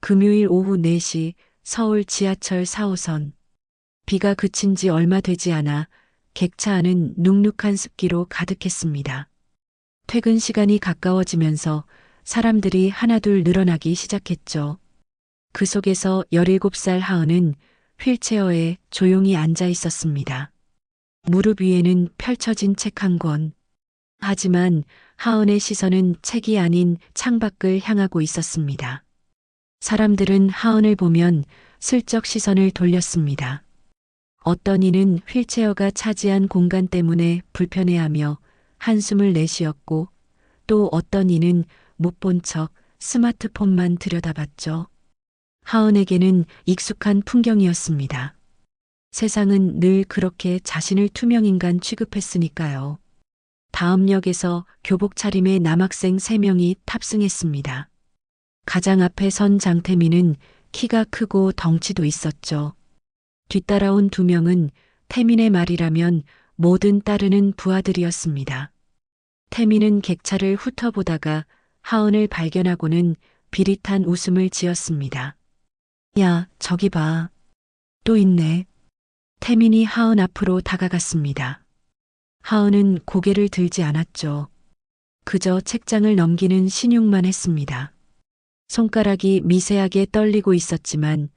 금요일 오후 4시 서울 지하철 4호선. 비가 그친 지 얼마 되지 않아 객차 안은 눅눅한 습기로 가득했습니다. 퇴근 시간이 가까워지면서 사람들이 하나둘 늘어나기 시작했죠. 그 속에서 17살 하은은 휠체어에 조용히 앉아 있었습니다. 무릎 위에는 펼쳐진 책 한 권. 하지만 하은의 시선은 책이 아닌 창밖을 향하고 있었습니다. 사람들은 하은을 보면 슬쩍 시선을 돌렸습니다. 어떤 이는 휠체어가 차지한 공간 때문에 불편해하며 한숨을 내쉬었고, 또 어떤 이는 못 본 척 스마트폰만 들여다봤죠. 하은에게는 익숙한 풍경이었습니다. 세상은 늘 그렇게 자신을 투명인간 취급했으니까요. 다음 역에서 교복 차림의 남학생 3명이 탑승했습니다. 가장 앞에 선 장태민은 키가 크고 덩치도 있었죠. 뒤따라온 2명은 태민의 말이라면 모든 따르는 부하들이었습니다. 태민은 객차를 훑어보다가 하은을 발견하고는 비릿한 웃음을 지었습니다. 야, 저기 봐. 또 있네. 태민이 하은 앞으로 다가갔습니다. 하은은 고개를 들지 않았죠. 그저 책장을 넘기는 신용만 했습니다. 손가락이 미세하게 떨리고 있었지만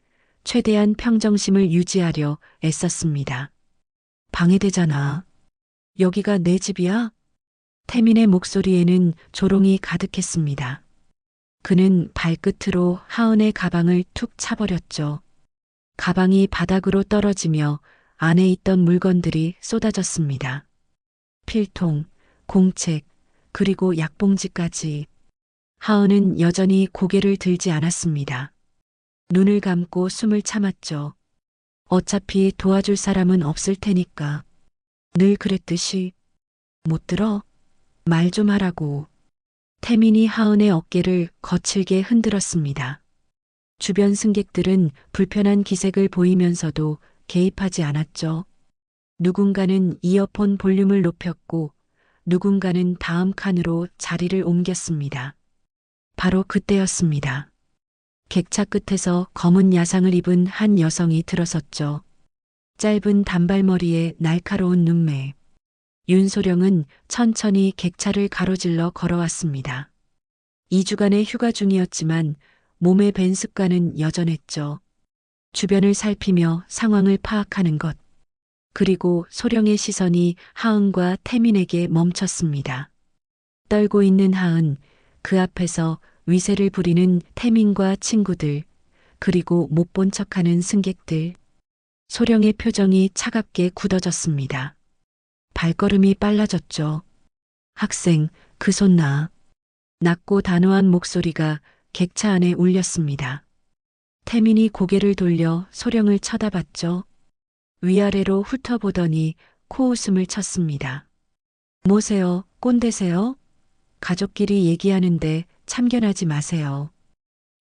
최대한 평정심을 유지하려 애썼습니다. 방해되잖아. 여기가 내 집이야? 태민의 목소리에는 조롱이 가득했습니다. 그는 발끝으로 하은의 가방을 툭 차버렸죠. 가방이 바닥으로 떨어지며 안에 있던 물건들이 쏟아졌습니다. 필통, 공책, 그리고 약봉지까지. 하은은 여전히 고개를 들지 않았습니다. 눈을 감고 숨을 참았죠. 어차피 도와줄 사람은 없을 테니까. 늘 그랬듯이. 못 들어? 말 좀 하라고. 태민이 하은의 어깨를 거칠게 흔들었습니다. 주변 승객들은 불편한 기색을 보이면서도 개입하지 않았죠. 누군가는 이어폰 볼륨을 높였고 누군가는 다음 칸으로 자리를 옮겼습니다. 바로 그때였습니다. 객차 끝에서 검은 야상을 입은 한 여성이 들어섰죠. 짧은 단발머리에 날카로운 눈매. 윤소령은 천천히 객차를 가로질러 걸어왔습니다. 2주간의 휴가 중이었지만 몸에 밴 습관은 여전했죠. 주변을 살피며 상황을 파악하는 것. 그리고 소령의 시선이 하은과 태민에게 멈췄습니다. 떨고 있는 하은, 그 앞에서 위세를 부리는 태민과 친구들, 그리고 못 본 척하는 승객들. 소령의 표정이 차갑게 굳어졌습니다. 발걸음이 빨라졌죠. 학생, 그 손 놔. 낮고 단호한 목소리가 객차 안에 울렸습니다. 태민이 고개를 돌려 소령을 쳐다봤죠. 위아래로 훑어보더니 코웃음을 쳤습니다. 뭐세요? 꼰대세요? 가족끼리 얘기하는데 참견하지 마세요.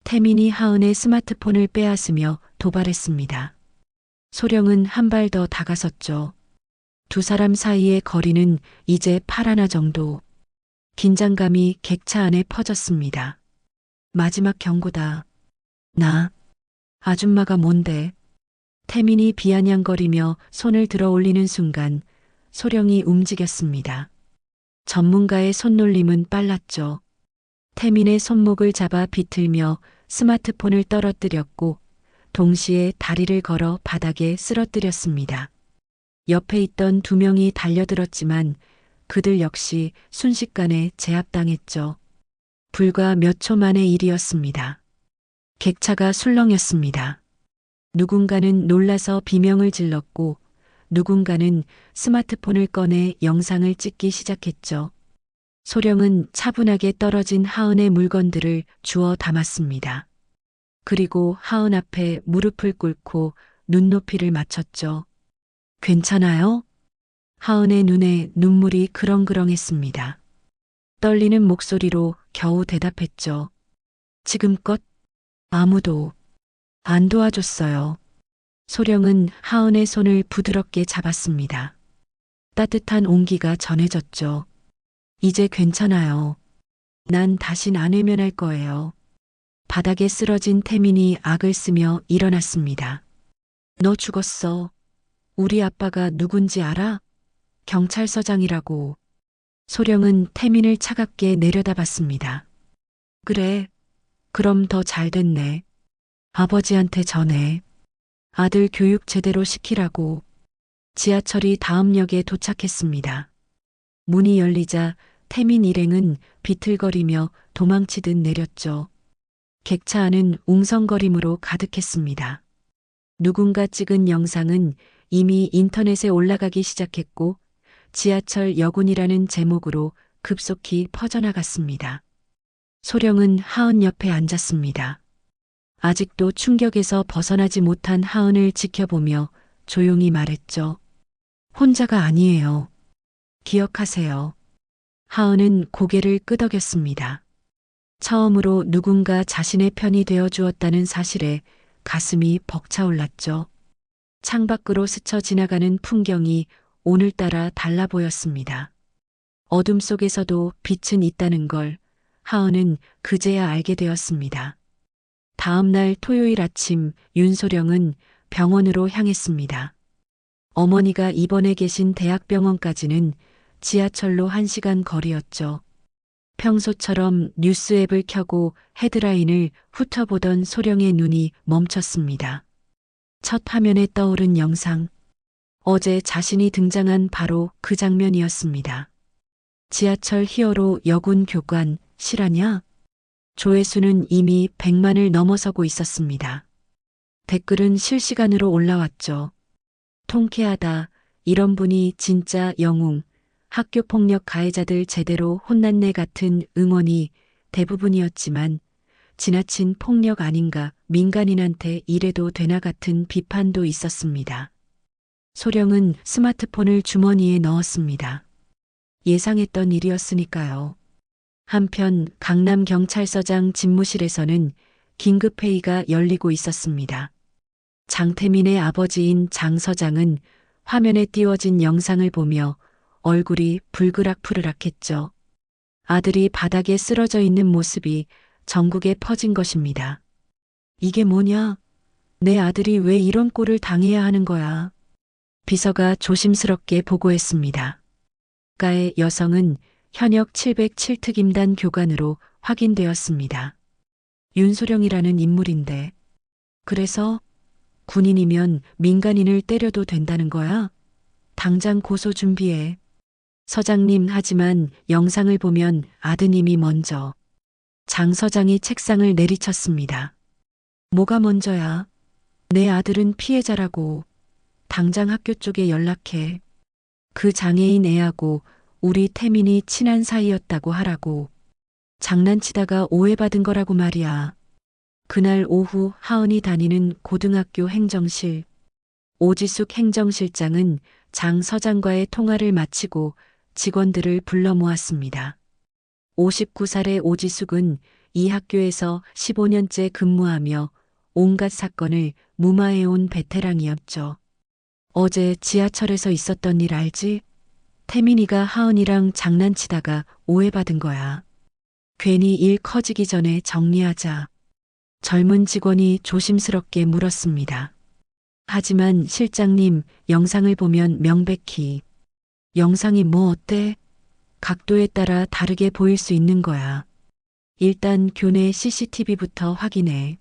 태민이 하은의 스마트폰을 빼앗으며 도발했습니다. 소령은 한 발 더 다가섰죠. 두 사람 사이의 거리는 이제 팔 하나 정도. 긴장감이 객차 안에 퍼졌습니다. 마지막 경고다. 나. 아줌마가 뭔데? 태민이 비아냥거리며 손을 들어 올리는 순간 소령이 움직였습니다. 전문가의 손놀림은 빨랐죠. 태민의 손목을 잡아 비틀며 스마트폰을 떨어뜨렸고 동시에 다리를 걸어 바닥에 쓰러뜨렸습니다. 옆에 있던 2명이 달려들었지만 그들 역시 순식간에 제압당했죠. 불과 몇 초 만의 일이었습니다. 객차가 술렁였습니다. 누군가는 놀라서 비명을 질렀고 누군가는 스마트폰을 꺼내 영상을 찍기 시작했죠. 소령은 차분하게 떨어진 하은의 물건들을 주워 담았습니다. 그리고 하은 앞에 무릎을 꿇고 눈높이를 맞췄죠. 괜찮아요? 하은의 눈에 눈물이 그렁그렁했습니다. 떨리는 목소리로 겨우 대답했죠. 지금껏 아무도 안 도와줬어요. 소령은 하은의 손을 부드럽게 잡았습니다. 따뜻한 온기가 전해졌죠. 이제 괜찮아요. 난 다신 안 외면할 거예요. 바닥에 쓰러진 태민이 악을 쓰며 일어났습니다. 너 죽었어. 우리 아빠가 누군지 알아? 경찰서장이라고. 소령은 태민을 차갑게 내려다봤습니다. 그래. 그럼 더 잘 됐네. 아버지한테 전해. 아들 교육 제대로 시키라고. 지하철이 다음 역에 도착했습니다. 문이 열리자 태민 일행은 비틀거리며 도망치듯 내렸죠. 객차 안은 웅성거림으로 가득했습니다. 누군가 찍은 영상은 이미 인터넷에 올라가기 시작했고 지하철 여군이라는 제목으로 급속히 퍼져나갔습니다. 소령은 하은 옆에 앉았습니다. 아직도 충격에서 벗어나지 못한 하은을 지켜보며 조용히 말했죠. 혼자가 아니에요. 기억하세요. 하은은 고개를 끄덕였습니다. 처음으로 누군가 자신의 편이 되어 주었다는 사실에 가슴이 벅차올랐죠. 창밖으로 스쳐 지나가는 풍경이 오늘따라 달라 보였습니다. 어둠 속에서도 빛은 있다는 걸 하은은 그제야 알게 되었습니다. 다음 날 토요일 아침 윤소령은 병원으로 향했습니다. 어머니가 입원해 계신 대학병원까지는 지하철로 1시간 거리였죠. 평소처럼 뉴스 앱을 켜고 헤드라인을 훑어보던 소령의 눈이 멈췄습니다. 첫 화면에 떠오른 영상. 어제 자신이 등장한 바로 그 장면이었습니다. 지하철 히어로 여군 교관 실화냐? 조회수는 이미 100만을 넘어서고 있었습니다. 댓글은 실시간으로 올라왔죠. 통쾌하다. 이런 분이 진짜 영웅. 학교폭력 가해자들 제대로 혼났네 같은 응원이 대부분이었지만 지나친 폭력 아닌가, 민간인한테 이래도 되나 같은 비판도 있었습니다. 소령은 스마트폰을 주머니에 넣었습니다. 예상했던 일이었으니까요. 한편 강남경찰서장 집무실에서는 긴급회의가 열리고 있었습니다. 장태민의 아버지인 장 서장은 화면에 띄워진 영상을 보며 얼굴이 불그락푸르락했죠. 아들이 바닥에 쓰러져 있는 모습이 전국에 퍼진 것입니다. 이게 뭐냐? 내 아들이 왜 이런 꼴을 당해야 하는 거야? 비서가 조심스럽게 보고했습니다. 가의 여성은 현역 707특임단 교관으로 확인되었습니다. 윤소령이라는 인물인데. 그래서 군인이면 민간인을 때려도 된다는 거야? 당장 고소 준비해. 서장님, 하지만 영상을 보면 아드님이 먼저. 장 서장이 책상을 내리쳤습니다. 뭐가 먼저야? 내 아들은 피해자라고. 당장 학교 쪽에 연락해. 그 장애인 애하고 우리 태민이 친한 사이였다고 하라고. 장난치다가 오해받은 거라고 말이야. 그날 오후 하은이 다니는 고등학교 행정실. 오지숙 행정실장은 장 서장과의 통화를 마치고 직원들을 불러 모았습니다. 59살의 오지숙은 이 학교에서 15년째 근무하며 온갖 사건을 무마해온 베테랑이었죠. 어제 지하철에서 있었던 일 알지? 태민이가 하은이랑 장난치다가 오해받은 거야. 괜히 일 커지기 전에 정리하자. 젊은 직원이 조심스럽게 물었습니다. 하지만 실장님, 영상을 보면 명백히. 영상이 뭐 어때? 각도에 따라 다르게 보일 수 있는 거야. 일단 교내 CCTV부터 확인해.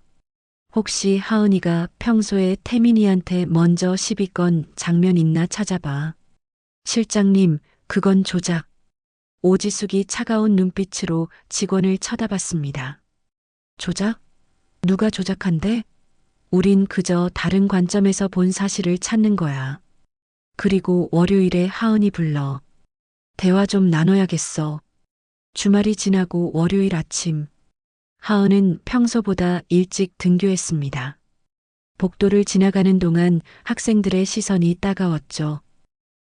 혹시 하은이가 평소에 태민이한테 먼저 시비 건 장면 있나 찾아봐. 실장님, 그건 조작. 오지숙이 차가운 눈빛으로 직원을 쳐다봤습니다. 조작? 누가 조작한대? 우린 그저 다른 관점에서 본 사실을 찾는 거야. 그리고 월요일에 하은이 불러. 대화 좀 나눠야겠어. 주말이 지나고 월요일 아침. 하은은 평소보다 일찍 등교했습니다. 복도를 지나가는 동안 학생들의 시선이 따가웠죠.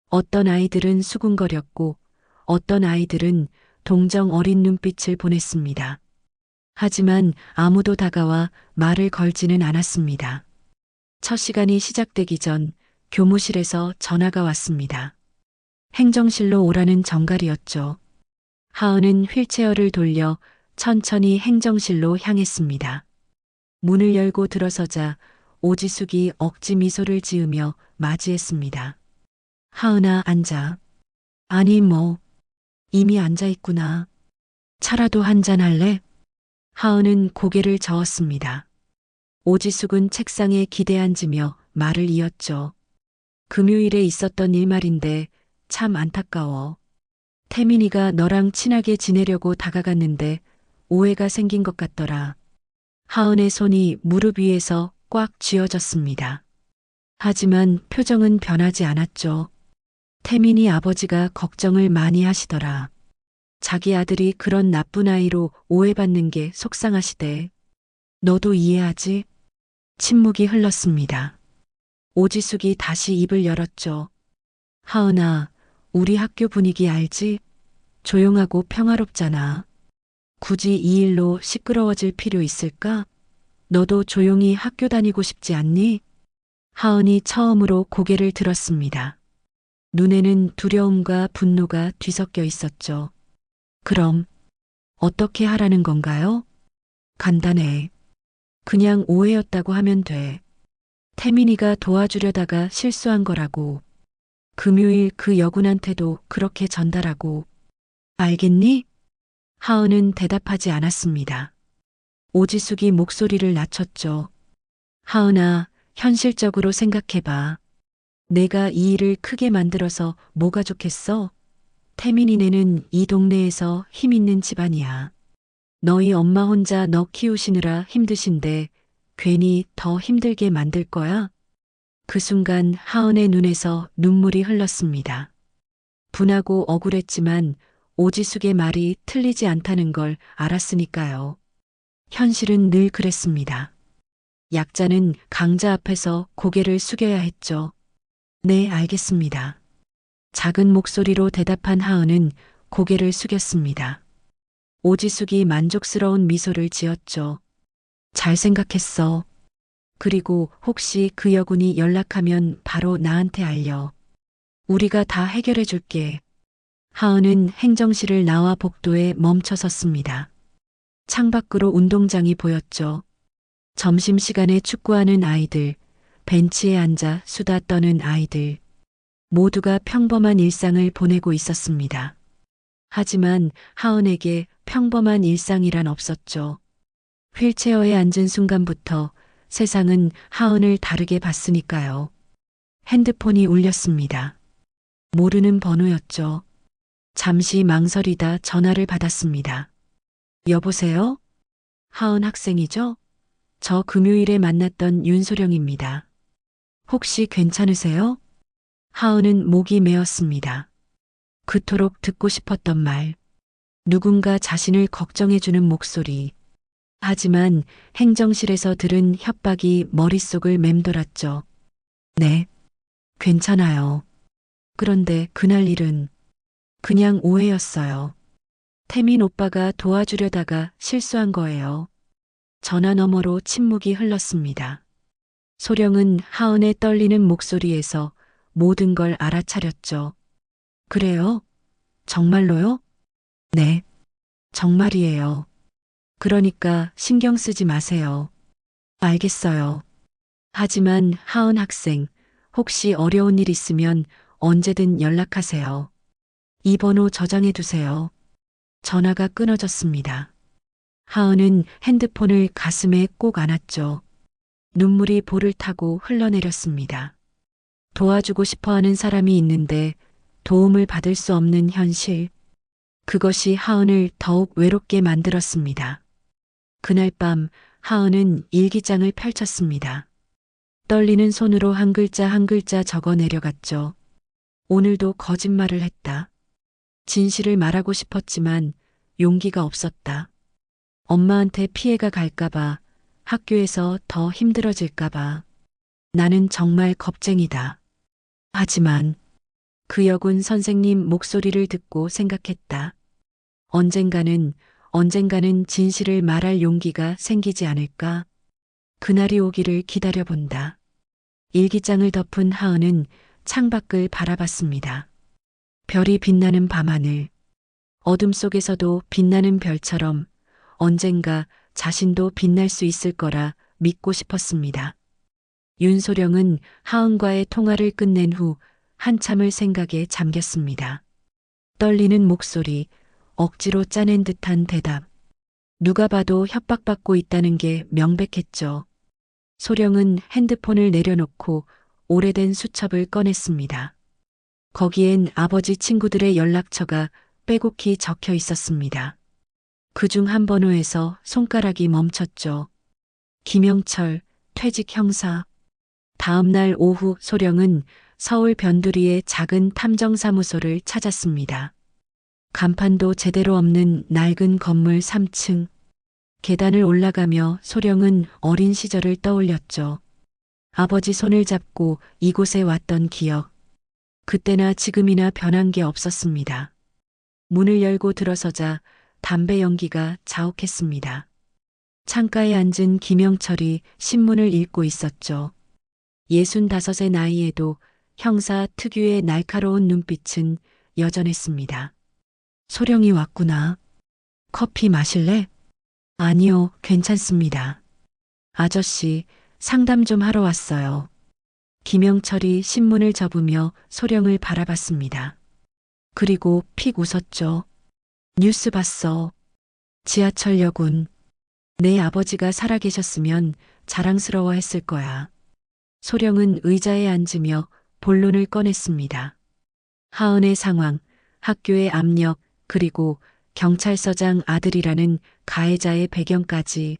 어떤 아이들은 수군거렸고 어떤 아이들은 동정 어린 눈빛을 보냈습니다. 하지만 아무도 다가와 말을 걸지는 않았습니다. 첫 시간이 시작되기 전 교무실에서 전화가 왔습니다. 행정실로 오라는 정갈이었죠. 하은은 휠체어를 돌려 천천히 행정실로 향했습니다. 문을 열고 들어서자 오지숙이 억지 미소를 지으며 맞이했습니다. 하은아, 앉아. 아니, 뭐, 이미 앉아 있구나. 차라도 한잔 할래? 하은은 고개를 저었습니다. 오지숙은 책상에 기대앉으며 말을 이었죠. 금요일에 있었던 일말인데 참 안타까워. 태민이가 너랑 친하게 지내려고 다가갔는데 오해가 생긴 것 같더라. 하은의 손이 무릎 위에서 꽉 쥐어졌습니다. 하지만 표정은 변하지 않았죠. 태민이 아버지가 걱정을 많이 하시더라. 자기 아들이 그런 나쁜 아이로 오해받는 게 속상하시대. 너도 이해하지? 침묵이 흘렀습니다. 오지숙이 다시 입을 열었죠. 하은아, 우리 학교 분위기 알지? 조용하고 평화롭잖아. 굳이 이 일로 시끄러워질 필요 있을까? 너도 조용히 학교 다니고 싶지 않니? 하은이 처음으로 고개를 들었습니다. 눈에는 두려움과 분노가 뒤섞여 있었죠. 그럼 어떻게 하라는 건가요? 간단해. 그냥 오해였다고 하면 돼. 태민이가 도와주려다가 실수한 거라고. 금요일 그 여군한테도 그렇게 전달하고. 알겠니? 하은은 대답하지 않았습니다. 오지숙이 목소리를 낮췄죠. 하은아, 현실적으로 생각해봐. 내가 이 일을 크게 만들어서 뭐가 좋겠어? 태민이네는 이 동네에서 힘 있는 집안이야. 너희 엄마 혼자 너 키우시느라 힘드신데 괜히 더 힘들게 만들 거야? 그 순간 하은의 눈에서 눈물이 흘렀습니다. 분하고 억울했지만 오지숙의 말이 틀리지 않다는 걸 알았으니까요. 현실은 늘 그랬습니다. 약자는 강자 앞에서 고개를 숙여야 했죠. 네, 알겠습니다. 작은 목소리로 대답한 하은은 고개를 숙였습니다. 오지숙이 만족스러운 미소를 지었죠. 잘 생각했어. 그리고 혹시 그 여군이 연락하면 바로 나한테 알려. 우리가 다 해결해 줄게. 하은은 행정실을 나와 복도에 멈춰 섰습니다. 창밖으로 운동장이 보였죠. 점심시간에 축구하는 아이들, 벤치에 앉아 수다 떠는 아이들. 모두가 평범한 일상을 보내고 있었습니다. 하지만 하은에게 평범한 일상이란 없었죠. 휠체어에 앉은 순간부터 세상은 하은을 다르게 봤으니까요. 핸드폰이 울렸습니다. 모르는 번호였죠. 잠시 망설이다 전화를 받았습니다. 여보세요? 하은 학생이죠? 저 금요일에 만났던 윤소령입니다. 혹시 괜찮으세요? 하은은 목이 메었습니다. 그토록 듣고 싶었던 말. 누군가 자신을 걱정해주는 목소리. 하지만 행정실에서 들은 협박이 머릿속을 맴돌았죠. 네, 괜찮아요. 그런데 그날 일은 그냥 오해였어요. 태민 오빠가 도와주려다가 실수한 거예요. 전화 너머로 침묵이 흘렀습니다. 소령은 하은의 떨리는 목소리에서 모든 걸 알아차렸죠. 그래요? 정말로요? 네, 정말이에요. 그러니까 신경 쓰지 마세요. 알겠어요. 하지만 하은 학생, 혹시 어려운 일 있으면 언제든 연락하세요. 이 번호 저장해 두세요. 전화가 끊어졌습니다. 하은은 핸드폰을 가슴에 꼭 안았죠. 눈물이 볼을 타고 흘러내렸습니다. 도와주고 싶어 하는 사람이 있는데 도움을 받을 수 없는 현실. 그것이 하은을 더욱 외롭게 만들었습니다. 그날 밤 하은은 일기장을 펼쳤습니다. 떨리는 손으로 한 글자 한 글자 적어 내려갔죠. 오늘도 거짓말을 했다. 진실을 말하고 싶었지만 용기가 없었다. 엄마한테 피해가 갈까봐, 학교에서 더 힘들어질까봐. 나는 정말 겁쟁이다. 하지만 그 여군 선생님 목소리를 듣고 생각했다. 언젠가는 진실을 말할 용기가 생기지 않을까? 그날이 오기를 기다려본다. 일기장을 덮은 하은은 창밖을 바라봤습니다. 별이 빛나는 밤하늘. 어둠 속에서도 빛나는 별처럼 언젠가 자신도 빛날 수 있을 거라 믿고 싶었습니다. 윤소령은 하은과의 통화를 끝낸 후 한참을 생각에 잠겼습니다. 떨리는 목소리, 억지로 짜낸 듯한 대답. 누가 봐도 협박받고 있다는 게 명백했죠. 소령은 핸드폰을 내려놓고 오래된 수첩을 꺼냈습니다. 거기엔 아버지 친구들의 연락처가 빼곡히 적혀 있었습니다. 그중 한 번호에서 손가락이 멈췄죠. 김영철, 퇴직 형사. 다음 날 오후 소령은 서울 변두리의 작은 탐정사무소를 찾았습니다. 간판도 제대로 없는 낡은 건물 3층. 계단을 올라가며 소령은 어린 시절을 떠올렸죠. 아버지 손을 잡고 이곳에 왔던 기억. 그때나 지금이나 변한 게 없었습니다. 문을 열고 들어서자 담배 연기가 자욱했습니다. 창가에 앉은 김영철이 신문을 읽고 있었죠. 65의 나이에도 형사 특유의 날카로운 눈빛은 여전했습니다. 소령이 왔구나. 커피 마실래? 아니요, 괜찮습니다. 아저씨, 상담 좀 하러 왔어요. 김영철이 신문을 접으며 소령을 바라봤습니다. 그리고 픽 웃었죠. 뉴스 봤어. 지하철역은. 내 아버지가 살아계셨으면 자랑스러워했을 거야. 소령은 의자에 앉으며 본론을 꺼냈습니다. 하은의 상황, 학교의 압력, 그리고 경찰서장 아들이라는 가해자의 배경까지.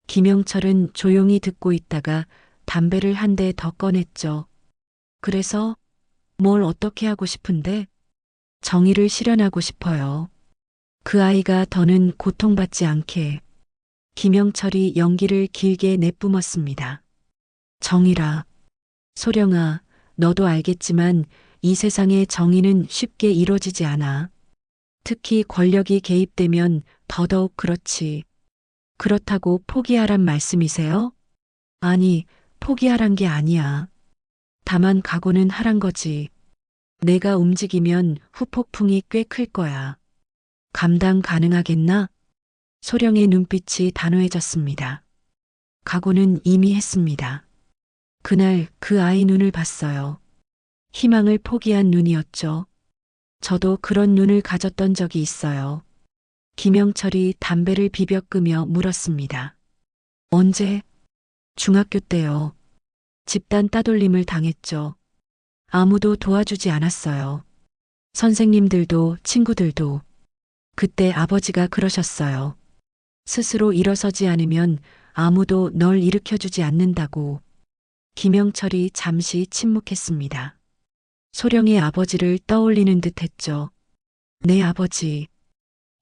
김영철은 조용히 듣고 있다가 담배를 한 대 더 꺼냈죠. 그래서 뭘 어떻게 하고 싶은데? 정의를 실현하고 싶어요. 그 아이가 더는 고통받지 않게. 김영철이 연기를 길게 내뿜었습니다. 정의라. 소령아, 너도 알겠지만 이 세상의 정의는 쉽게 이루어지지 않아. 특히 권력이 개입되면 더더욱 그렇지. 그렇다고 포기하란 말씀이세요? 아니, 포기하란 게 아니야. 다만 각오는 하란 거지. 내가 움직이면 후폭풍이 꽤 클 거야. 감당 가능하겠나? 소령의 눈빛이 단호해졌습니다. 각오는 이미 했습니다. 그날 그 아이 눈을 봤어요. 희망을 포기한 눈이었죠. 저도 그런 눈을 가졌던 적이 있어요. 김영철이 담배를 비벼 끄며 물었습니다. 언제? 중학교 때요. 집단 따돌림을 당했죠. 아무도 도와주지 않았어요. 선생님들도 친구들도. 그때 아버지가 그러셨어요. 스스로 일어서지 않으면 아무도 널 일으켜주지 않는다고. 김영철이 잠시 침묵했습니다. 소령의 아버지를 떠올리는 듯 했죠. 내 아버지.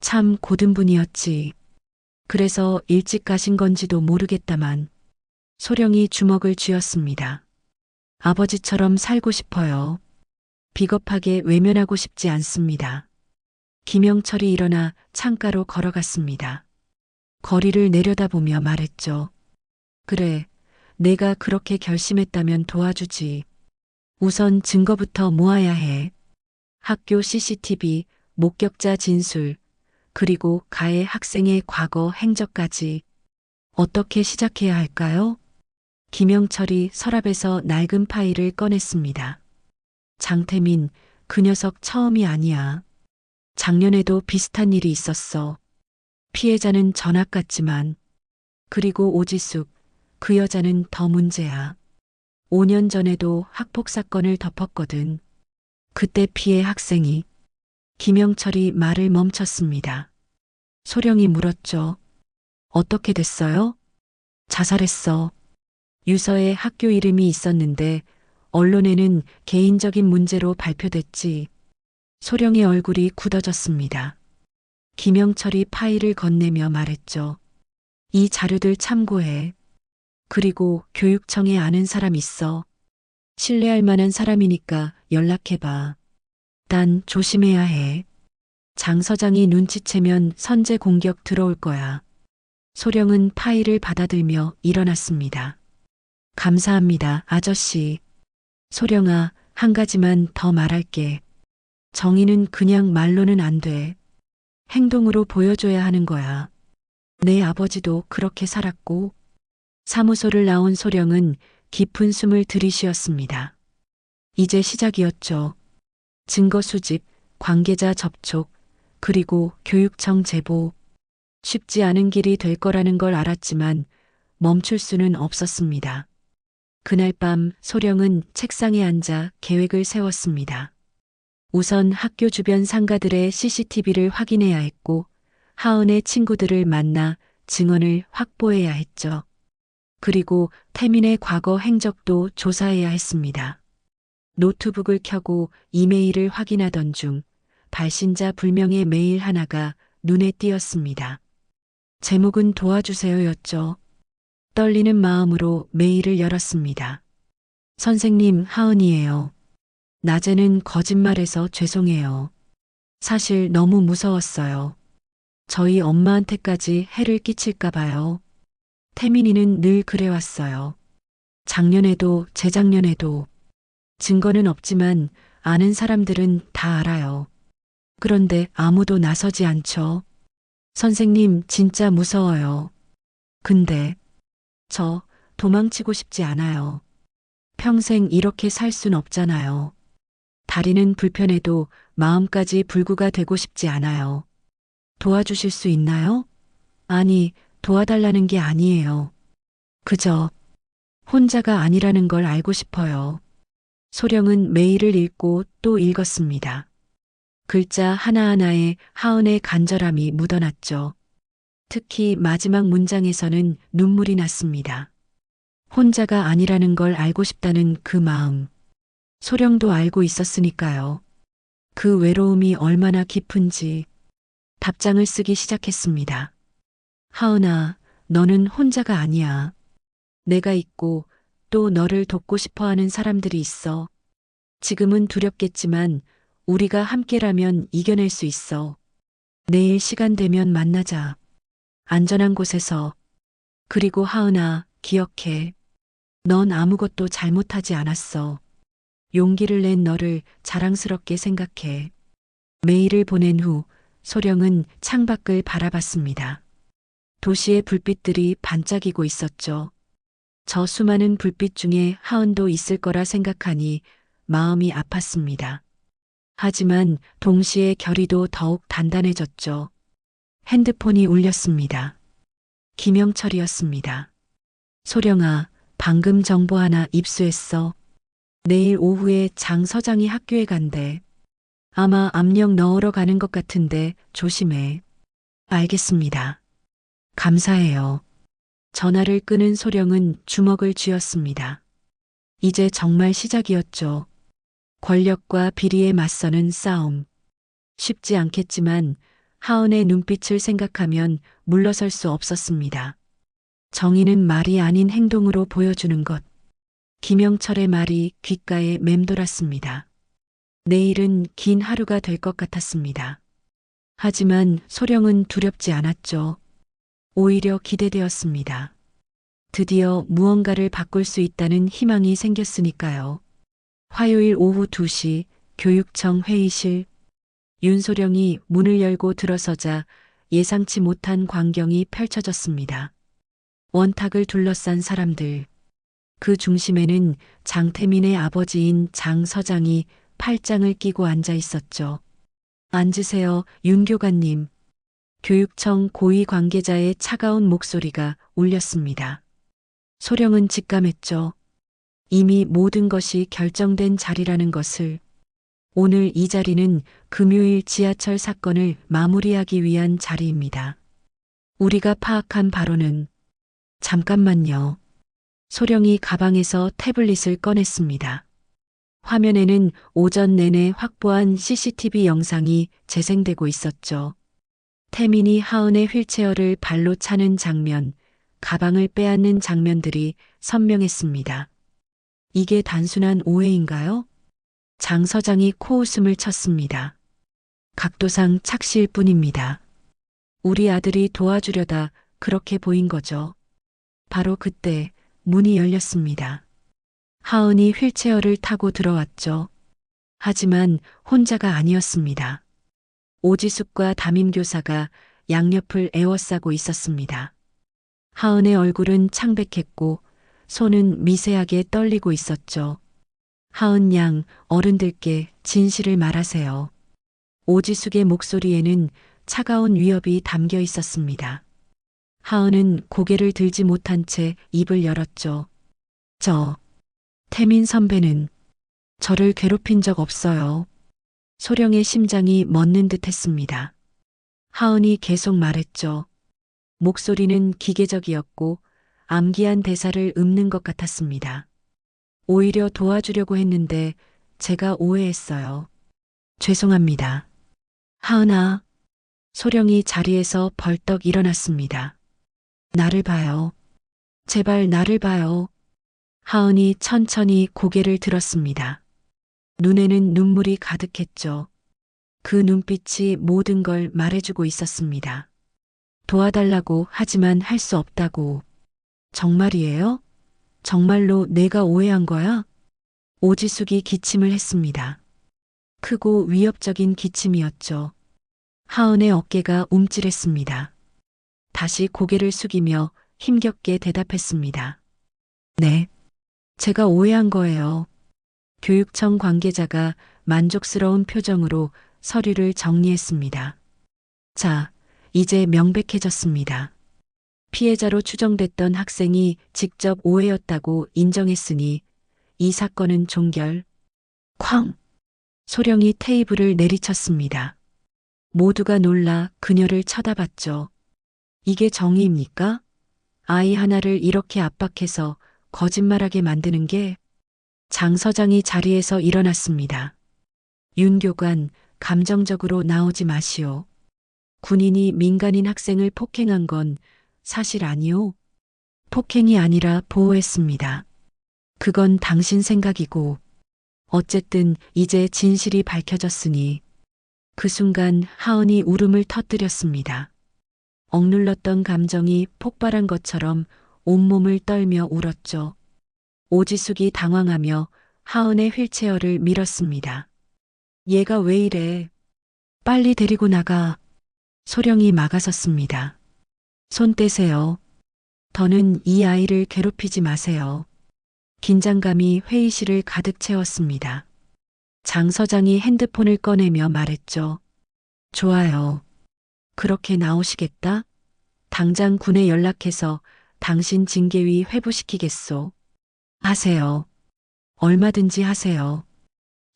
참 고든 분이었지. 그래서 일찍 가신 건지도 모르겠다만. 소령이 주먹을 쥐었습니다. 아버지처럼 살고 싶어요. 비겁하게 외면하고 싶지 않습니다. 김영철이 일어나 창가로 걸어갔습니다. 거리를 내려다보며 말했죠. 그래, 내가 그렇게 결심했다면 도와주지. 우선 증거부터 모아야 해. 학교 CCTV, 목격자 진술, 그리고 가해 학생의 과거 행적까지. 어떻게 시작해야 할까요? 김영철이 서랍에서 낡은 파일을 꺼냈습니다. 장태민, 그 녀석 처음이 아니야. 작년에도 비슷한 일이 있었어. 피해자는 전학 같지만. 그리고 오지숙, 그 여자는 더 문제야. 5년 전에도 학폭 사건을 덮었거든. 그때 피해 학생이. 김영철이 말을 멈췄습니다. 소령이 물었죠. 어떻게 됐어요? 자살했어. 유서에 학교 이름이 있었는데 언론에는 개인적인 문제로 발표됐지. 소령의 얼굴이 굳어졌습니다. 김영철이 파일을 건네며 말했죠. 이 자료들 참고해. 그리고 교육청에 아는 사람 있어. 신뢰할 만한 사람이니까 연락해봐. 난 조심해야 해. 장 서장이 눈치채면 선제 공격 들어올 거야. 소령은 파일을 받아들며 일어났습니다. 감사합니다, 아저씨. 소령아, 한 가지만 더 말할게. 정의는 그냥 말로는 안 돼. 행동으로 보여줘야 하는 거야. 내 아버지도 그렇게 살았고, 사무소를 나온 소령은 깊은 숨을 들이쉬었습니다. 이제 시작이었죠. 증거 수집, 관계자 접촉, 그리고 교육청 제보. 쉽지 않은 길이 될 거라는 걸 알았지만 멈출 수는 없었습니다. 그날 밤 소령은 책상에 앉아 계획을 세웠습니다. 우선 학교 주변 상가들의 CCTV를 확인해야 했고, 하은의 친구들을 만나 증언을 확보해야 했죠. 그리고 태민의 과거 행적도 조사해야 했습니다. 노트북을 켜고 이메일을 확인하던 중 발신자 불명의 메일 하나가 눈에 띄었습니다. 제목은 도와주세요였죠. 떨리는 마음으로 메일을 열었습니다. 선생님, 하은이에요. 낮에는 거짓말해서 죄송해요. 사실 너무 무서웠어요. 저희 엄마한테까지 해를 끼칠까 봐요. 태민이는 늘 그래왔어요. 작년에도 재작년에도. 증거는 없지만 아는 사람들은 다 알아요. 그런데 아무도 나서지 않죠. 선생님, 진짜 무서워요. 근데 저 도망치고 싶지 않아요. 평생 이렇게 살 순 없잖아요. 다리는 불편해도 마음까지 불구가 되고 싶지 않아요. 도와주실 수 있나요? 아니, 도와달라는 게 아니에요. 그저 혼자가 아니라는 걸 알고 싶어요. 소령은 메일을 읽고 또 읽었습니다. 글자 하나하나에 하은의 간절함이 묻어났죠. 특히 마지막 문장에서는 눈물이 났습니다. 혼자가 아니라는 걸 알고 싶다는 그 마음. 소령도 알고 있었으니까요. 그 외로움이 얼마나 깊은지 답장을 쓰기 시작했습니다. 하은아, 너는 혼자가 아니야. 내가 있고 또 너를 돕고 싶어 하는 사람들이 있어. 지금은 두렵겠지만 우리가 함께라면 이겨낼 수 있어. 내일 시간 되면 만나자. 안전한 곳에서. 그리고 하은아, 기억해. 넌 아무것도 잘못하지 않았어. 용기를 낸 너를 자랑스럽게 생각해. 메일을 보낸 후 소령은 창밖을 바라봤습니다. 도시의 불빛들이 반짝이고 있었죠. 저 수많은 불빛 중에 하은도 있을 거라 생각하니 마음이 아팠습니다. 하지만 동시에 결의도 더욱 단단해졌죠. 핸드폰이 울렸습니다. 김영철이었습니다. 소령아, 방금 정보 하나 입수했어. 내일 오후에 장 서장이 학교에 간대. 아마 압력 넣으러 가는 것 같은데 조심해. 알겠습니다. 감사해요. 전화를 끊은 소령은 주먹을 쥐었습니다. 이제 정말 시작이었죠. 권력과 비리에 맞서는 싸움. 쉽지 않겠지만 하은의 눈빛을 생각하면 물러설 수 없었습니다. 정의는 말이 아닌 행동으로 보여주는 것. 김영철의 말이 귓가에 맴돌았습니다. 내일은 긴 하루가 될 것 같았습니다. 하지만 소령은 두렵지 않았죠. 오히려 기대되었습니다. 드디어 무언가를 바꿀 수 있다는 희망이 생겼으니까요. 화요일 오후 2시 교육청 회의실. 윤소령이 문을 열고 들어서자 예상치 못한 광경이 펼쳐졌습니다. 원탁을 둘러싼 사람들. 그 중심에는 장태민의 아버지인 장 서장이 팔짱을 끼고 앉아 있었죠. 앉으세요, 윤 교관님. 교육청 고위 관계자의 차가운 목소리가 울렸습니다. 소령은 직감했죠. 이미 모든 것이 결정된 자리라는 것을. 오늘 이 자리는 금요일 지하철 사건을 마무리하기 위한 자리입니다. 우리가 파악한 바로는 잠깐만요. 소령이 가방에서 태블릿을 꺼냈습니다. 화면에는 오전 내내 확보한 CCTV 영상이 재생되고 있었죠. 태민이 하은의 휠체어를 발로 차는 장면, 가방을 빼앗는 장면들이 선명했습니다. 이게 단순한 오해인가요? 장 서장이 코웃음을 쳤습니다. 각도상 착시일 뿐입니다. 우리 아들이 도와주려다 그렇게 보인 거죠. 바로 그때 문이 열렸습니다. 하은이 휠체어를 타고 들어왔죠. 하지만 혼자가 아니었습니다. 오지숙과 담임교사가 양옆을 에워싸고 있었습니다. 하은의 얼굴은 창백했고 손은 미세하게 떨리고 있었죠. 하은 양, 어른들께 진실을 말하세요. 오지숙의 목소리에는 차가운 위협이 담겨 있었습니다. 하은은 고개를 들지 못한 채 입을 열었죠. 태민 선배는 저를 괴롭힌 적 없어요. 소령의 심장이 멎는 듯 했습니다. 하은이 계속 말했죠. 목소리는 기계적이었고 암기한 대사를 읊는 것 같았습니다. 오히려 도와주려고 했는데 제가 오해했어요. 죄송합니다. 하은아, 소령이 자리에서 벌떡 일어났습니다. 나를 봐요. 제발 나를 봐요. 하은이 천천히 고개를 들었습니다. 눈에는 눈물이 가득했죠. 그 눈빛이 모든 걸 말해주고 있었습니다. 도와달라고 하지만 할 수 없다고. 정말이에요? 정말로 내가 오해한 거야? 오지숙이 기침을 했습니다. 크고 위협적인 기침이었죠. 하은의 어깨가 움찔했습니다. 다시 고개를 숙이며 힘겹게 대답했습니다. 네, 제가 오해한 거예요. 교육청 관계자가 만족스러운 표정으로 서류를 정리했습니다. 자, 이제 명백해졌습니다. 피해자로 추정됐던 학생이 직접 오해였다고 인정했으니 이 사건은 종결. 쾅! 소령이 테이블을 내리쳤습니다. 모두가 놀라 그녀를 쳐다봤죠. 이게 정의입니까? 아이 하나를 이렇게 압박해서 거짓말하게 만드는 게. 장 서장이 자리에서 일어났습니다. 윤 교관, 감정적으로 나오지 마시오. 군인이 민간인 학생을 폭행한 건 사실 아니오? 폭행이 아니라 보호했습니다. 그건 당신 생각이고, 어쨌든 이제 진실이 밝혀졌으니. 그 순간 하은이 울음을 터뜨렸습니다. 억눌렀던 감정이 폭발한 것처럼 온몸을 떨며 울었죠. 오지숙이 당황하며 하은의 휠체어를 밀었습니다. 얘가 왜 이래? 빨리 데리고 나가. 소령이 막아섰습니다. 손 떼세요. 더는 이 아이를 괴롭히지 마세요. 긴장감이 회의실을 가득 채웠습니다. 장 서장이 핸드폰을 꺼내며 말했죠. 좋아요. 그렇게 나오시겠다? 당장 군에 연락해서 당신 징계위 회부시키겠소. 하세요. 얼마든지 하세요.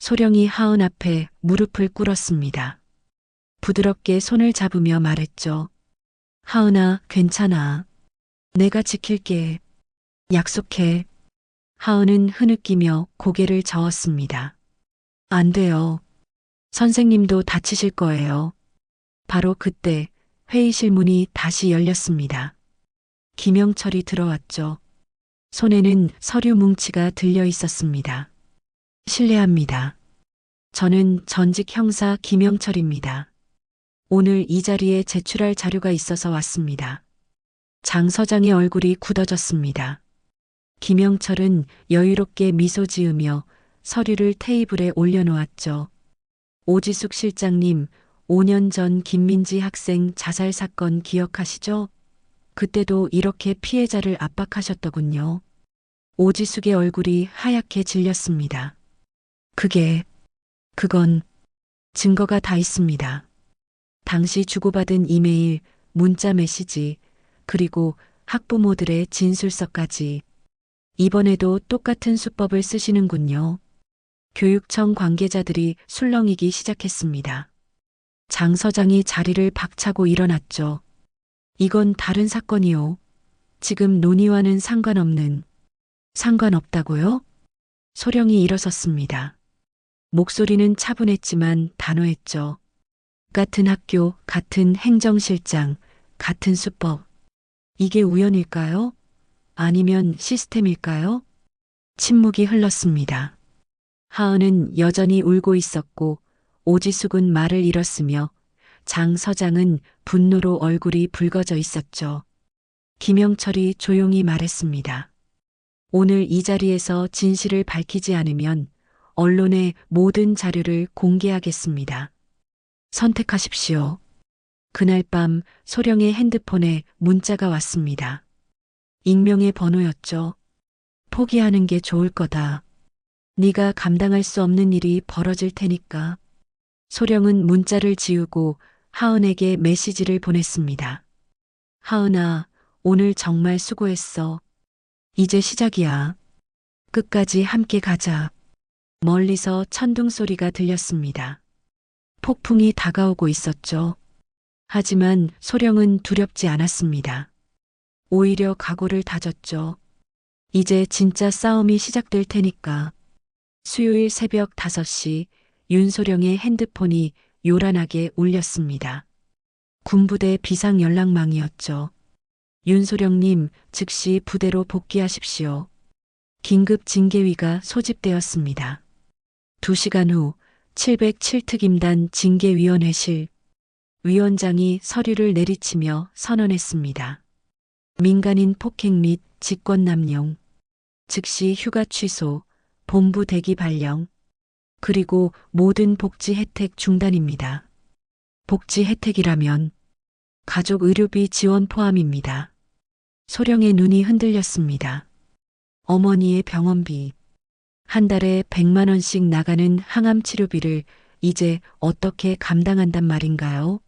소령이 하은 앞에 무릎을 꿇었습니다. 부드럽게 손을 잡으며 말했죠. 하은아, 괜찮아. 내가 지킬게. 약속해. 하은은 흐느끼며 고개를 저었습니다. 안 돼요. 선생님도 다치실 거예요. 바로 그때 회의실 문이 다시 열렸습니다. 김영철이 들어왔죠. 손에는 서류 뭉치가 들려 있었습니다. 실례합니다. 저는 전직 형사 김영철입니다. 오늘 이 자리에 제출할 자료가 있어서 왔습니다. 장 서장의 얼굴이 굳어졌습니다. 김영철은 여유롭게 미소 지으며 서류를 테이블에 올려놓았죠. 오지숙 실장님, 5년 전 김민지 학생 자살 사건 기억하시죠? 그때도 이렇게 피해자를 압박하셨더군요. 오지숙의 얼굴이 하얗게 질렸습니다. 그건 증거가 다 있습니다. 당시 주고받은 이메일, 문자 메시지, 그리고 학부모들의 진술서까지. 이번에도 똑같은 수법을 쓰시는군요. 교육청 관계자들이 술렁이기 시작했습니다. 장 서장이 자리를 박차고 일어났죠. 이건 다른 사건이요. 지금 논의와는 상관없다고요? 소령이 일어섰습니다. 목소리는 차분했지만 단호했죠. 같은 학교, 같은 행정실장, 같은 수법. 이게 우연일까요? 아니면 시스템일까요? 침묵이 흘렀습니다. 하은은 여전히 울고 있었고 오지숙은 말을 잃었으며 장 서장은 분노로 얼굴이 붉어져 있었죠. 김영철이 조용히 말했습니다. 오늘 이 자리에서 진실을 밝히지 않으면 언론에 모든 자료를 공개하겠습니다. 선택하십시오. 그날 밤 소령의 핸드폰에 문자가 왔습니다. 익명의 번호였죠. 포기하는 게 좋을 거다. 네가 감당할 수 없는 일이 벌어질 테니까. 소령은 문자를 지우고 하은에게 메시지를 보냈습니다. 하은아, 오늘 정말 수고했어. 이제 시작이야. 끝까지 함께 가자. 멀리서 천둥 소리가 들렸습니다. 폭풍이 다가오고 있었죠. 하지만 소령은 두렵지 않았습니다. 오히려 각오를 다졌죠. 이제 진짜 싸움이 시작될 테니까. 수요일 새벽 5시 윤소령의 핸드폰이 요란하게 울렸습니다. 군부대 비상 연락망이었죠. 윤소령님, 즉시 부대로 복귀하십시오. 긴급 징계위가 소집되었습니다. 2시간 후 707특임단 징계위원회실 위원장이 서류를 내리치며 선언했습니다. 민간인 폭행 및 직권남용, 즉시 휴가 취소, 본부 대기 발령, 그리고 모든 복지 혜택 중단입니다. 복지 혜택이라면 가족 의료비 지원 포함입니다. 소령의 눈이 흔들렸습니다. 어머니의 병원비, 한 달에 100만 원씩 나가는 항암 치료비를 이제 어떻게 감당한단 말인가요?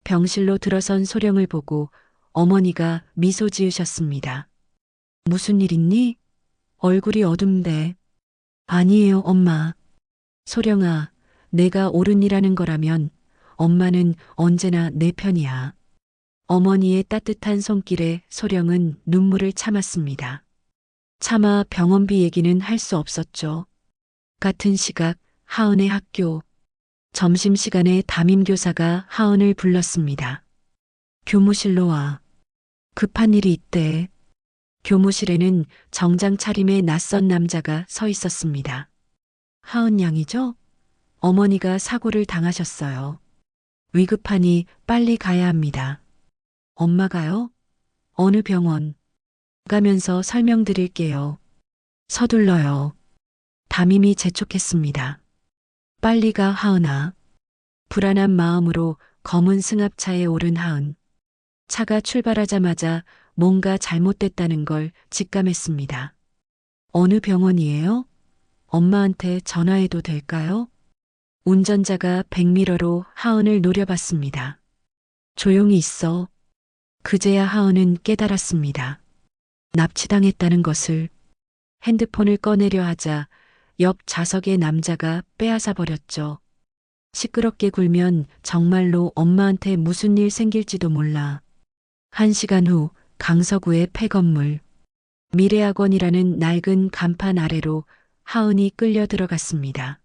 병실로 들어선 소령을 보고 어머니가 미소 지으셨습니다. 무슨 일 있니? 얼굴이 어둡대. 아니에요, 엄마. 소령아, 내가 옳은 일하는 거라면 엄마는 언제나 내 편이야. 어머니의 따뜻한 손길에 소령은 눈물을 참았습니다. 차마 병원비 얘기는 할 수 없었죠. 같은 시각 하은의 학교. 점심시간에 담임교사가 하은을 불렀습니다. 교무실로 와. 급한 일이 있대. 교무실에는 정장 차림의 낯선 남자가 서 있었습니다. 하은 양이죠? 어머니가 사고를 당하셨어요. 위급하니 빨리 가야 합니다. 엄마가요? 어느 병원? 가면서 설명드릴게요. 서둘러요. 담임이 재촉했습니다. 빨리 가, 하은아. 불안한 마음으로 검은 승합차에 오른 하은. 차가 출발하자마자 뭔가 잘못됐다는 걸 직감했습니다. 어느 병원이에요? 엄마한테 전화해도 될까요? 운전자가 백미러로 하은을 노려봤습니다. 조용히 있어. 그제야 하은은 깨달았습니다. 납치당했다는 것을. 핸드폰을 꺼내려 하자 옆 좌석의 남자가 빼앗아 버렸죠. 시끄럽게 굴면 정말로 엄마한테 무슨 일 생길지도 몰라. 1시간 후 강서구의 폐건물. 미래학원이라는 낡은 간판 아래로 하은이 끌려 들어갔습니다.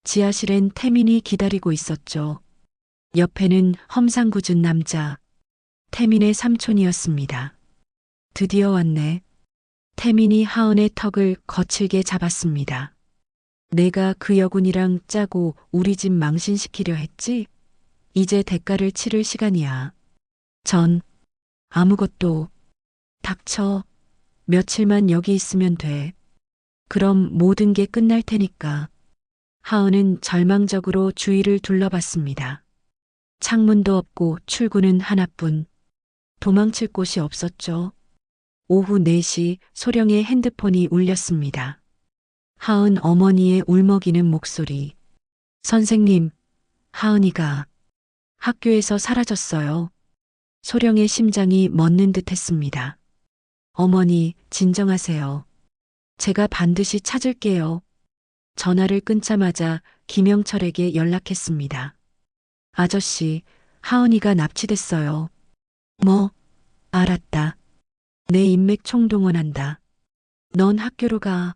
지하실엔 태민이 기다리고 있었죠. 옆에는 험상궂은 남자. 태민의 삼촌이었습니다. 드디어 왔네. 태민이 하은의 턱을 거칠게 잡았습니다. 내가 그 여군이랑 짜고 우리 집 망신시키려 했지? 이제 대가를 치를 시간이야. 전 아무것도. 닥쳐. 며칠만 여기 있으면 돼. 그럼 모든 게 끝날 테니까. 하은은 절망적으로 주위를 둘러봤습니다. 창문도 없고 출구는 하나뿐. 도망칠 곳이 없었죠. 오후 4시 소령의 핸드폰이 울렸습니다. 하은 어머니의 울먹이는 목소리. 선생님, 하은이가 학교에서 사라졌어요. 소령의 심장이 멎는 듯 했습니다. 어머니, 진정하세요. 제가 반드시 찾을게요. 전화를 끊자마자 김영철에게 연락했습니다. 아저씨, 하은이가 납치됐어요. 뭐? 알았다. 내 인맥 총동원한다. 넌 학교로 가.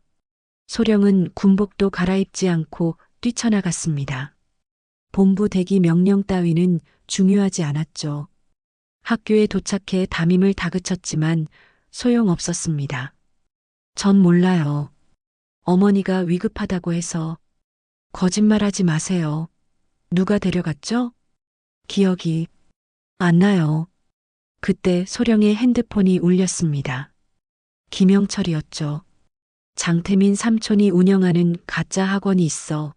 소령은 군복도 갈아입지 않고 뛰쳐나갔습니다. 본부 대기 명령 따위는 중요하지 않았죠. 학교에 도착해 담임을 다그쳤지만 소용없었습니다. 전 몰라요. 어머니가 위급하다고 해서. 거짓말하지 마세요. 누가 데려갔죠? 기억이 안 나요. 그때 소령의 핸드폰이 울렸습니다. 김영철이었죠. 장태민 삼촌이 운영하는 가짜 학원이 있어.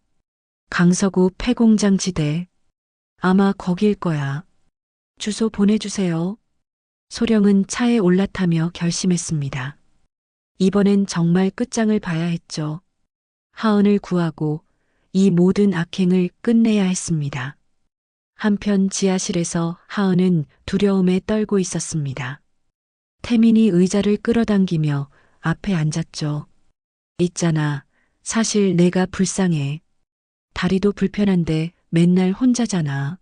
강서구 폐공장 지대. 아마 거기일 거야. 주소 보내주세요. 소령은 차에 올라타며 결심했습니다. 이번엔 정말 끝장을 봐야 했죠. 하은을 구하고 이 모든 악행을 끝내야 했습니다. 한편 지하실에서 하은은 두려움에 떨고 있었습니다. 태민이 의자를 끌어당기며 앞에 앉았죠. 있잖아. 사실 내가 불쌍해. 다리도 불편한데 맨날 혼자잖아.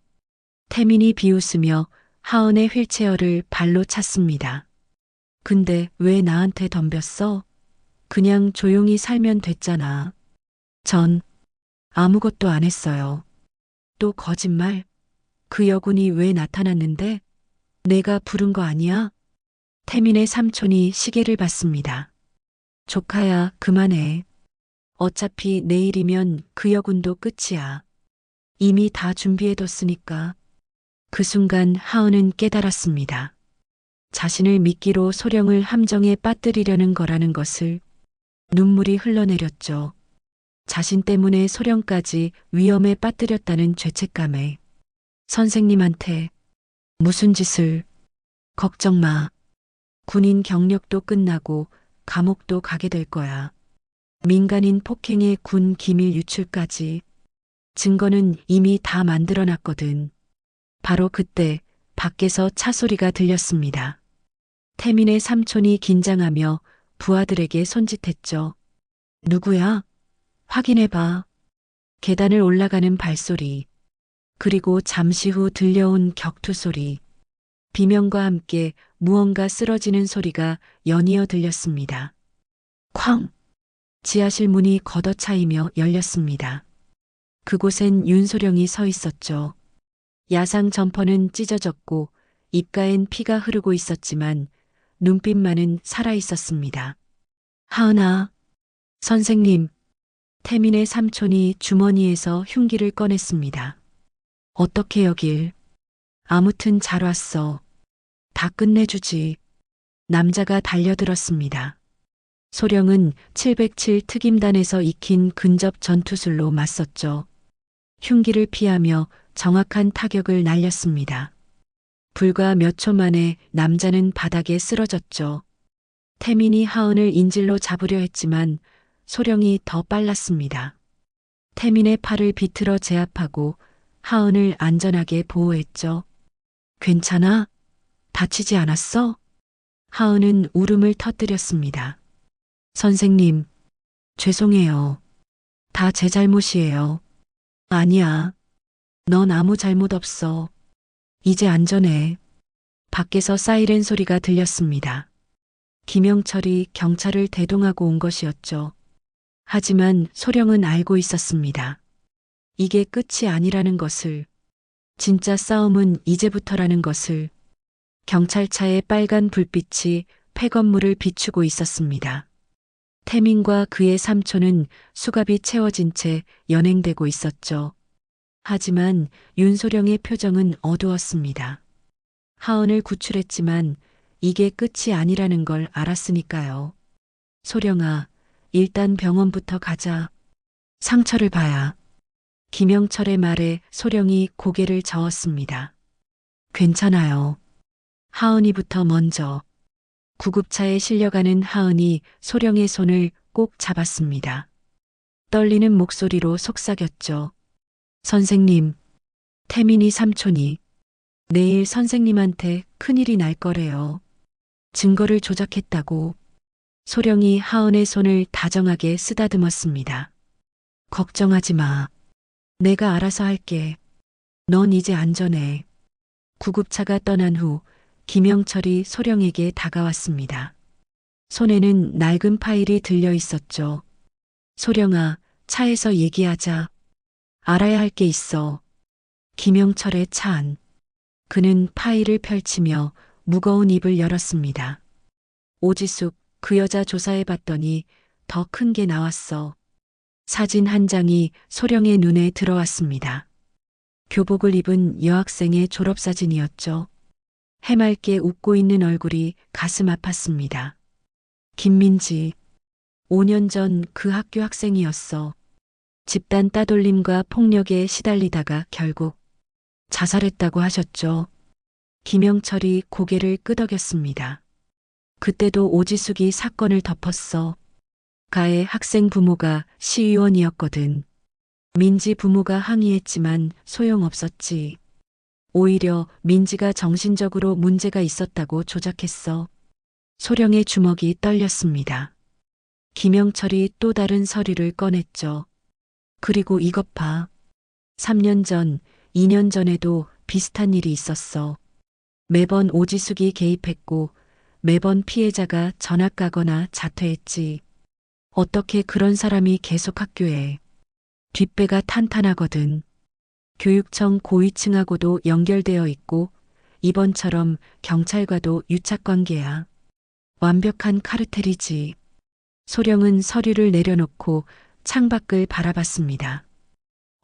태민이 비웃으며 하은의 휠체어를 발로 찼습니다. 근데 왜 나한테 덤볐어? 그냥 조용히 살면 됐잖아. 전 아무것도 안 했어요. 또 거짓말? 그 여군이 왜 나타났는데? 내가 부른 거 아니야? 태민의 삼촌이 시계를 봤습니다. 조카야, 그만해. 어차피 내일이면 그 여군도 끝이야. 이미 다 준비해뒀으니까. 그 순간 하은은 깨달았습니다. 자신을 미끼로 소령을 함정에 빠뜨리려는 거라는 것을. 눈물이 흘러내렸죠. 자신 때문에 소령까지 위험에 빠뜨렸다는 죄책감에. 선생님한테 무슨 짓을. 걱정 마. 군인 경력도 끝나고 감옥도 가게 될 거야. 민간인 폭행의 군 기밀 유출까지. 증거는 이미 다 만들어놨거든. 바로 그때 밖에서 차 소리가 들렸습니다. 태민의 삼촌이 긴장하며 부하들에게 손짓했죠. 누구야? 확인해봐. 계단을 올라가는 발소리. 그리고 잠시 후 들려온 격투 소리. 비명과 함께 무언가 쓰러지는 소리가 연이어 들렸습니다. 쾅! 지하실 문이 걷어차이며 열렸습니다. 그곳엔 윤소령이 서 있었죠. 야상 점퍼는 찢어졌고 입가엔 피가 흐르고 있었지만 눈빛만은 살아 있었습니다. 하은아, 선생님. 태민의 삼촌이 주머니에서 흉기를 꺼냈습니다. 어떻게 여길? 아무튼 잘 왔어. 다 끝내주지. 남자가 달려들었습니다. 소령은 707 특임단에서 익힌 근접 전투술로 맞섰죠. 흉기를 피하며 정확한 타격을 날렸습니다. 불과 몇 초 만에 남자는 바닥에 쓰러졌죠. 태민이 하은을 인질로 잡으려 했지만 소령이 더 빨랐습니다. 태민의 팔을 비틀어 제압하고 하은을 안전하게 보호했죠. 괜찮아? 다치지 않았어? 하은은 울음을 터뜨렸습니다. 선생님, 죄송해요. 다 제 잘못이에요. 아니야. 넌 아무 잘못 없어. 이제 안전해. 밖에서 사이렌 소리가 들렸습니다. 김영철이 경찰을 대동하고 온 것이었죠. 하지만 소령은 알고 있었습니다. 이게 끝이 아니라는 것을. 진짜 싸움은 이제부터라는 것을. 경찰차의 빨간 불빛이 폐건물을 비추고 있었습니다. 태민과 그의 삼촌은 수갑이 채워진 채 연행되고 있었죠. 하지만 윤소령의 표정은 어두웠습니다. 하은을 구출했지만 이게 끝이 아니라는 걸 알았으니까요. 소령아, 일단 병원부터 가자. 상처를 봐야. 김영철의 말에 소령이 고개를 저었습니다. 괜찮아요. 하은이부터 먼저. 구급차에 실려가는 하은이 소령의 손을 꼭 잡았습니다. 떨리는 목소리로 속삭였죠. 선생님, 태민이 삼촌이 내일 선생님한테 큰일이 날 거래요. 증거를 조작했다고. 소령이 하은의 손을 다정하게 쓰다듬었습니다. 걱정하지 마. 내가 알아서 할게. 넌 이제 안전해. 구급차가 떠난 후 김영철이 소령에게 다가왔습니다. 손에는 낡은 파일이 들려 있었죠. 소령아, 차에서 얘기하자. 알아야 할 게 있어. 김영철의 차 안. 그는 파일을 펼치며 무거운 입을 열었습니다. 오지숙, 그 여자 조사해 봤더니 더 큰 게 나왔어. 사진 한 장이 소령의 눈에 들어왔습니다. 교복을 입은 여학생의 졸업사진이었죠. 해맑게 웃고 있는 얼굴이 가슴 아팠습니다. 김민지, 5년 전 그 학교 학생이었어. 집단 따돌림과 폭력에 시달리다가 결국 자살했다고 하셨죠. 김영철이 고개를 끄덕였습니다. 그때도 오지숙이 사건을 덮었어. 가의 학생 부모가 시의원이었거든. 민지 부모가 항의했지만 소용없었지. 오히려 민지가 정신적으로 문제가 있었다고 조작했어. 소령의 주먹이 떨렸습니다. 김영철이 또 다른 서류를 꺼냈죠. 그리고 이것 봐. 3년 전, 2년 전에도 비슷한 일이 있었어. 매번 오지숙이 개입했고 매번 피해자가 전학 가거나 자퇴했지. 어떻게 그런 사람이 계속 학교에. 뒷배가 탄탄하거든. 교육청 고위층하고도 연결되어 있고 이번처럼 경찰과도 유착관계야. 완벽한 카르텔이지. 소령은 서류를 내려놓고 창밖을 바라봤습니다.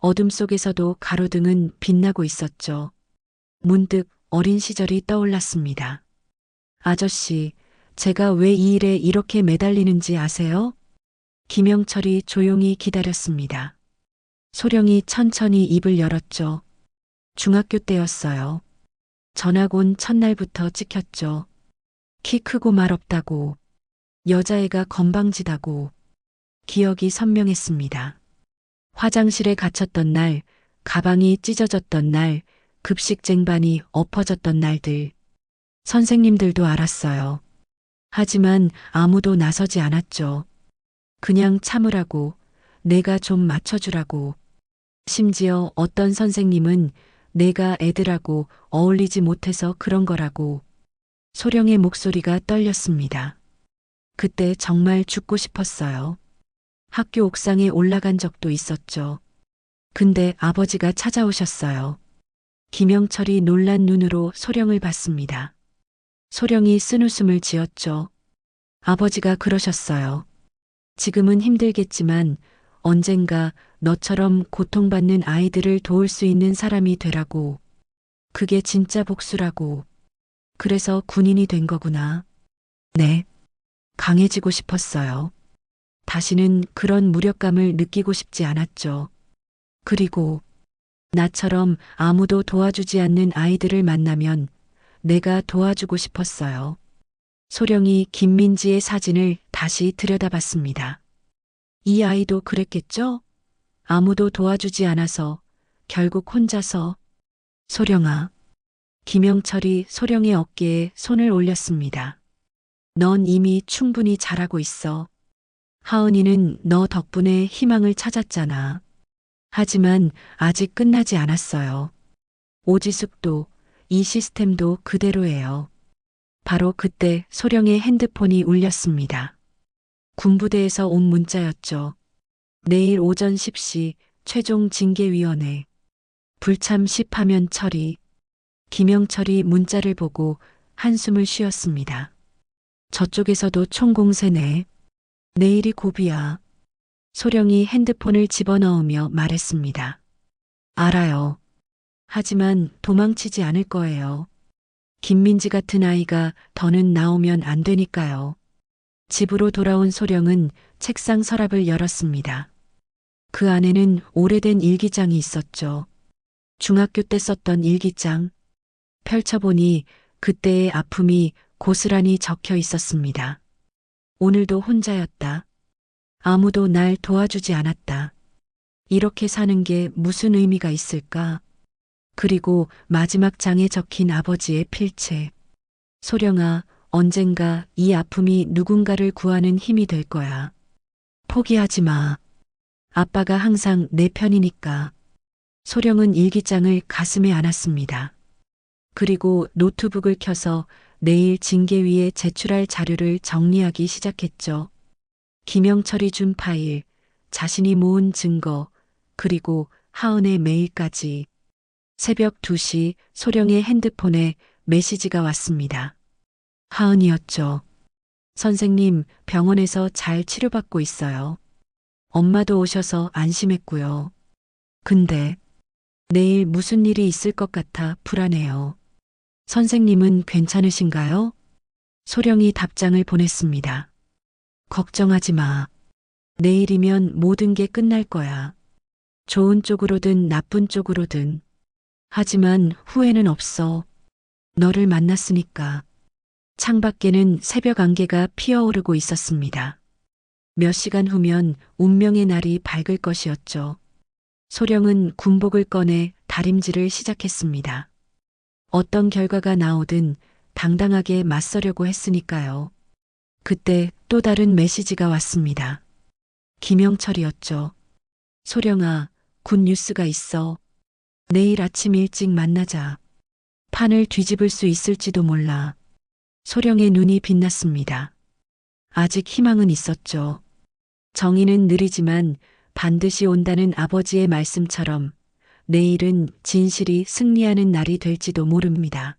어둠 속에서도 가로등은 빛나고 있었죠. 문득 어린 시절이 떠올랐습니다. 아저씨, 제가 왜 이 일에 이렇게 매달리는지 아세요? 김영철이 조용히 기다렸습니다. 소령이 천천히 입을 열었죠. 중학교 때였어요. 전학 온 첫날부터 찍혔죠. 키 크고 말 없다고. 여자애가 건방지다고. 기억이 선명했습니다. 화장실에 갇혔던 날, 가방이 찢어졌던 날, 급식 쟁반이 엎어졌던 날들. 선생님들도 알았어요. 하지만 아무도 나서지 않았죠. 그냥 참으라고, 내가 좀 맞춰주라고. 심지어 어떤 선생님은 내가 애들하고 어울리지 못해서 그런 거라고. 소령의 목소리가 떨렸습니다. 그때 정말 죽고 싶었어요. 학교 옥상에 올라간 적도 있었죠. 근데 아버지가 찾아오셨어요. 김영철이 놀란 눈으로 소령을 봤습니다. 소령이 쓴웃음을 지었죠. 아버지가 그러셨어요. 지금은 힘들겠지만 언젠가 너처럼 고통받는 아이들을 도울 수 있는 사람이 되라고. 그게 진짜 복수라고. 그래서 군인이 된 거구나. 네. 강해지고 싶었어요. 다시는 그런 무력감을 느끼고 싶지 않았죠. 그리고 나처럼 아무도 도와주지 않는 아이들을 만나면 내가 도와주고 싶었어요. 소령이 김민지의 사진을 다시 들여다봤습니다. 이 아이도 그랬겠죠? 아무도 도와주지 않아서 결국 혼자서. 소령아. 김영철이 소령의 어깨에 손을 올렸습니다. 넌 이미 충분히 잘하고 있어. 하은이는 너 덕분에 희망을 찾았잖아. 하지만 아직 끝나지 않았어요. 오지숙도 이 시스템도 그대로예요. 바로 그때 소령의 핸드폰이 울렸습니다. 군부대에서 온 문자였죠. 내일 오전 10시 최종 징계위원회. 불참 10하면 처리. 김영철이 문자를 보고 한숨을 쉬었습니다. 저쪽에서도 총공세네. 내일이 고비야. 소령이 핸드폰을 집어넣으며 말했습니다. 알아요. 하지만 도망치지 않을 거예요. 김민지 같은 아이가 더는 나오면 안 되니까요. 집으로 돌아온 소령은 책상 서랍을 열었습니다. 그 안에는 오래된 일기장이 있었죠. 중학교 때 썼던 일기장. 펼쳐보니 그때의 아픔이 고스란히 적혀 있었습니다. 오늘도 혼자였다. 아무도 날 도와주지 않았다. 이렇게 사는 게 무슨 의미가 있을까? 그리고 마지막 장에 적힌 아버지의 필체. 소령아, 언젠가 이 아픔이 누군가를 구하는 힘이 될 거야. 포기하지 마. 아빠가 항상 내 편이니까. 소령은 일기장을 가슴에 안았습니다. 그리고 노트북을 켜서 내일 징계위에 제출할 자료를 정리하기 시작했죠. 김영철이 준 파일, 자신이 모은 증거, 그리고 하은의 메일까지. 새벽 2시 소령의 핸드폰에 메시지가 왔습니다. 하은이었죠. 선생님, 병원에서 잘 치료받고 있어요. 엄마도 오셔서 안심했고요. 근데 내일 무슨 일이 있을 것 같아 불안해요. 선생님은 괜찮으신가요? 소령이 답장을 보냈습니다. 걱정하지 마. 내일이면 모든 게 끝날 거야. 좋은 쪽으로든 나쁜 쪽으로든. 하지만 후회는 없어. 너를 만났으니까. 창밖에는 새벽 안개가 피어오르고 있었습니다. 몇 시간 후면 운명의 날이 밝을 것이었죠. 소령은 군복을 꺼내 다림질을 시작했습니다. 어떤 결과가 나오든 당당하게 맞서려고 했으니까요. 그때 또 다른 메시지가 왔습니다. 김영철이었죠. 소령아, 굿 뉴스가 있어. 내일 아침 일찍 만나자. 판을 뒤집을 수 있을지도 몰라. 소령의 눈이 빛났습니다. 아직 희망은 있었죠. 정의는 느리지만 반드시 온다는 아버지의 말씀처럼 내일은 진실이 승리하는 날이 될지도 모릅니다.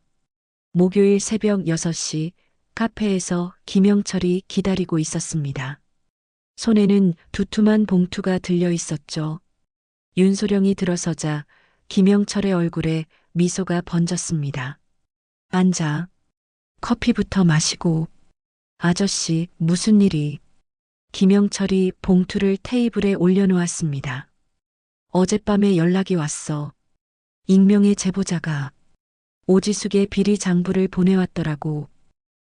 목요일 새벽 6시 카페에서 김영철이 기다리고 있었습니다. 손에는 두툼한 봉투가 들려 있었죠. 윤소령이 들어서자 김영철의 얼굴에 미소가 번졌습니다. 앉아. 커피부터 마시고. 아저씨, 무슨 일이? 김영철이 봉투를 테이블에 올려놓았습니다. 어젯밤에 연락이 왔어. 익명의 제보자가 오지숙의 비리 장부를 보내왔더라고.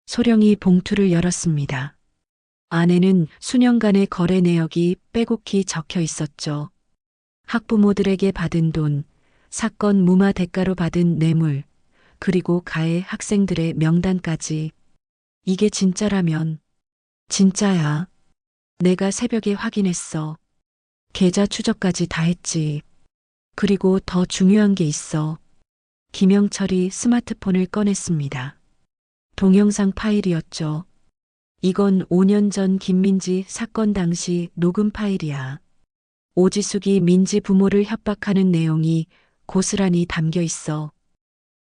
소령이 봉투를 열었습니다. 안에는 수년간의 거래 내역이 빼곡히 적혀 있었죠. 학부모들에게 받은 돈, 사건 무마 대가로 받은 뇌물, 그리고 가해 학생들의 명단까지. 이게 진짜라면 진짜야. 내가 새벽에 확인했어. 계좌 추적까지 다 했지. 그리고 더 중요한 게 있어. 김영철이 스마트폰을 꺼냈습니다. 동영상 파일이었죠. 이건 5년 전 김민지 사건 당시 녹음 파일이야. 오지숙이 민지 부모를 협박하는 내용이 고스란히 담겨 있어.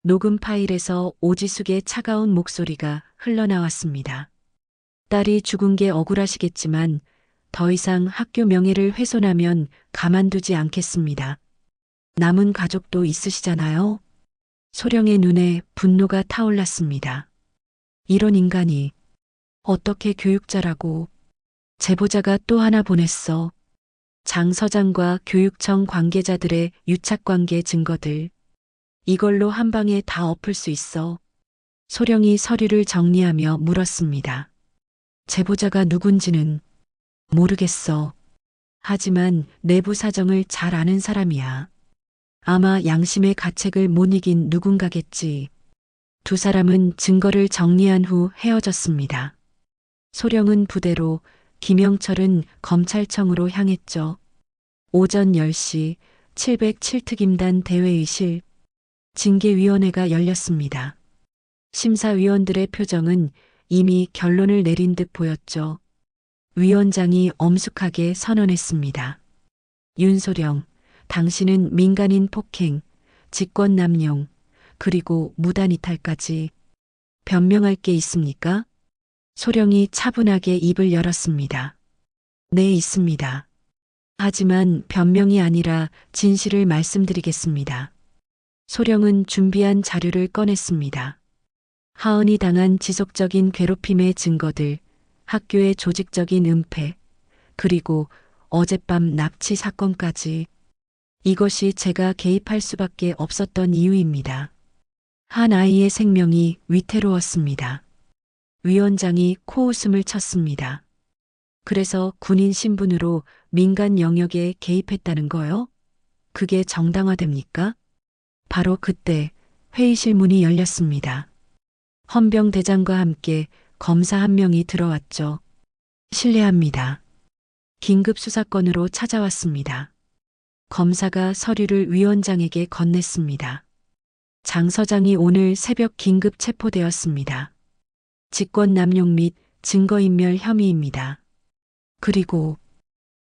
녹음 파일에서 오지숙의 차가운 목소리가 흘러나왔습니다. 딸이 죽은 게 억울하시겠지만 더 이상 학교 명예를 훼손하면 가만두지 않겠습니다. 남은 가족도 있으시잖아요. 소령의 눈에 분노가 타올랐습니다. 이런 인간이 어떻게 교육자라고. 제보자가 또 하나 보냈어. 장 서장과 교육청 관계자들의 유착관계 증거들. 이걸로 한 방에 다 엎을 수 있어. 소령이 서류를 정리하며 물었습니다. 제보자가 누군지는 모르겠어. 하지만 내부 사정을 잘 아는 사람이야. 아마 양심의 가책을 못 이긴 누군가겠지. 두 사람은 증거를 정리한 후 헤어졌습니다. 소령은 부대로, 김영철은 검찰청으로 향했죠. 오전 10시 707특임단 대회의실. 징계위원회가 열렸습니다. 심사위원들의 표정은 이미 결론을 내린 듯 보였죠. 위원장이 엄숙하게 선언했습니다. 윤소령, 당신은 민간인 폭행, 직권남용, 그리고 무단이탈까지 변명할 게 있습니까? 소령이 차분하게 입을 열었습니다. 네, 있습니다. 하지만 변명이 아니라 진실을 말씀드리겠습니다. 소령은 준비한 자료를 꺼냈습니다. 하은이 당한 지속적인 괴롭힘의 증거들, 학교의 조직적인 은폐, 그리고 어젯밤 납치 사건까지. 이것이 제가 개입할 수밖에 없었던 이유입니다. 한 아이의 생명이 위태로웠습니다. 위원장이 코웃음을 쳤습니다. 그래서 군인 신분으로 민간 영역에 개입했다는 거요? 그게 정당화됩니까? 바로 그때 회의실 문이 열렸습니다. 헌병 대장과 함께 검사 한 명이 들어왔죠. 실례합니다. 긴급 수사건으로 찾아왔습니다. 검사가 서류를 위원장에게 건넸습니다. 장 서장이 오늘 새벽 긴급 체포되었습니다. 직권남용 및 증거인멸 혐의입니다. 그리고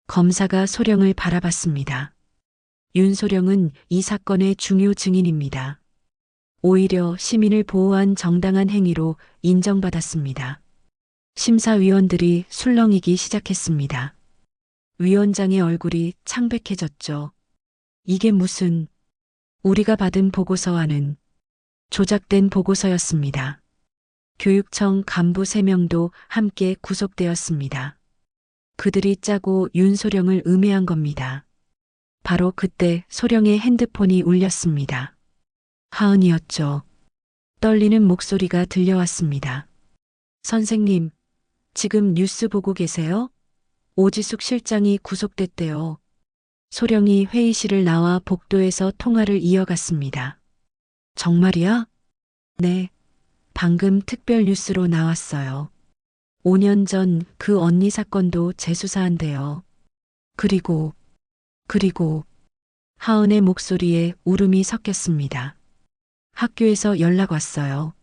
검사가 소령을 바라봤습니다. 윤소령은 이 사건의 중요 증인입니다. 오히려 시민을 보호한 정당한 행위로 인정받았습니다. 심사위원들이 술렁이기 시작했습니다. 위원장의 얼굴이 창백해졌죠. 이게 무슨, 우리가 받은 보고서와는 조작된 보고서였습니다. 교육청 간부 3명도 함께 구속되었습니다. 그들이 짜고 윤소령을 음해한 겁니다. 바로 그때 소령의 핸드폰이 울렸습니다. 하은이었죠. 떨리는 목소리가 들려왔습니다. 선생님, 지금 뉴스 보고 계세요? 오지숙 실장이 구속됐대요. 소령이 회의실을 나와 복도에서 통화를 이어갔습니다. 정말이야? 네, 방금 특별 뉴스로 나왔어요. 5년 전 그 언니 사건도 재수사한대요. 그리고 하은의 목소리에 울음이 섞였습니다. 학교에서 연락 왔어요.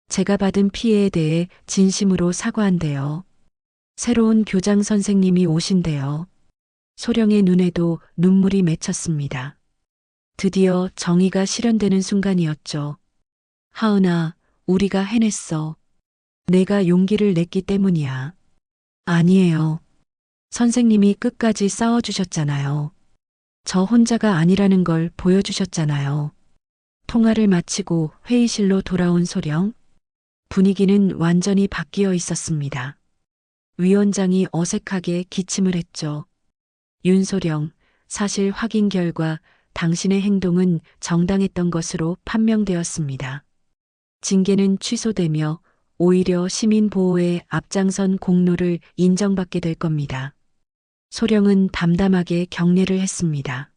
제가 받은 피해에 대해 진심으로 사과한대요. 새로운 교장 선생님이 오신대요. 소령의 눈에도 눈물이 맺혔습니다. 드디어 정의가 실현되는 순간이었죠. 하은아, 우리가 해냈어. 내가 용기를 냈기 때문이야. 아니에요. 선생님이 끝까지 싸워주셨잖아요. 저 혼자가 아니라는 걸 보여주셨잖아요. 통화를 마치고 회의실로 돌아온 소령. 분위기는 완전히 바뀌어 있었습니다. 위원장이 어색하게 기침을 했죠. 윤소령, 사실 확인 결과 당신의 행동은 정당했던 것으로 판명되었습니다. 징계는 취소되며 오히려 시민 보호에 앞장선 공로를 인정받게 될 겁니다. 소령은 담담하게 경례를 했습니다.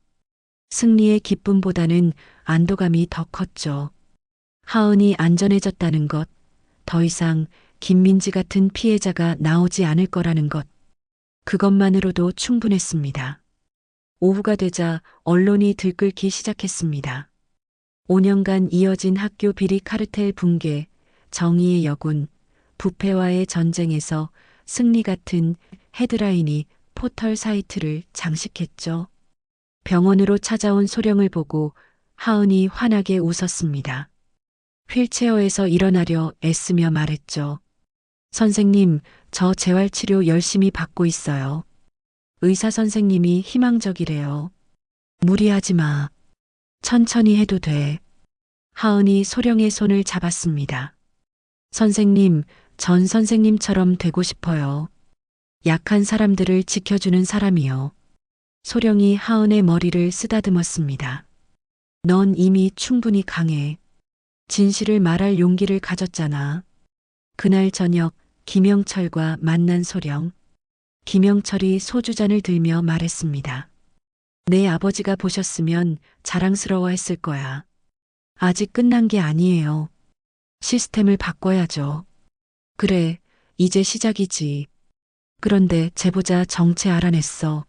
승리의 기쁨보다는 안도감이 더 컸죠. 하은이 안전해졌다는 것, 더 이상 김민지 같은 피해자가 나오지 않을 거라는 것, 그것만으로도 충분했습니다. 오후가 되자 언론이 들끓기 시작했습니다. 5년간 이어진 학교 비리 카르텔 붕괴, 정의의 여군, 부패와의 전쟁에서 승리 같은 헤드라인이 포털 사이트를 장식했죠. 병원으로 찾아온 소령을 보고 하은이 환하게 웃었습니다. 휠체어에서 일어나려 애쓰며 말했죠. 선생님, 저 재활치료 열심히 받고 있어요. 의사 선생님이 희망적이래요. 무리하지 마. 천천히 해도 돼. 하은이 소령의 손을 잡았습니다. 선생님, 전 선생님처럼 되고 싶어요. 약한 사람들을 지켜주는 사람이요. 소령이 하은의 머리를 쓰다듬었습니다. 넌 이미 충분히 강해. 진실을 말할 용기를 가졌잖아. 그날 저녁 김영철과 만난 소령. 김영철이 소주잔을 들며 말했습니다. 내 아버지가 보셨으면 자랑스러워했을 거야. 아직 끝난 게 아니에요. 시스템을 바꿔야죠. 그래, 이제 시작이지. 그런데 제보자 정체 알아냈어.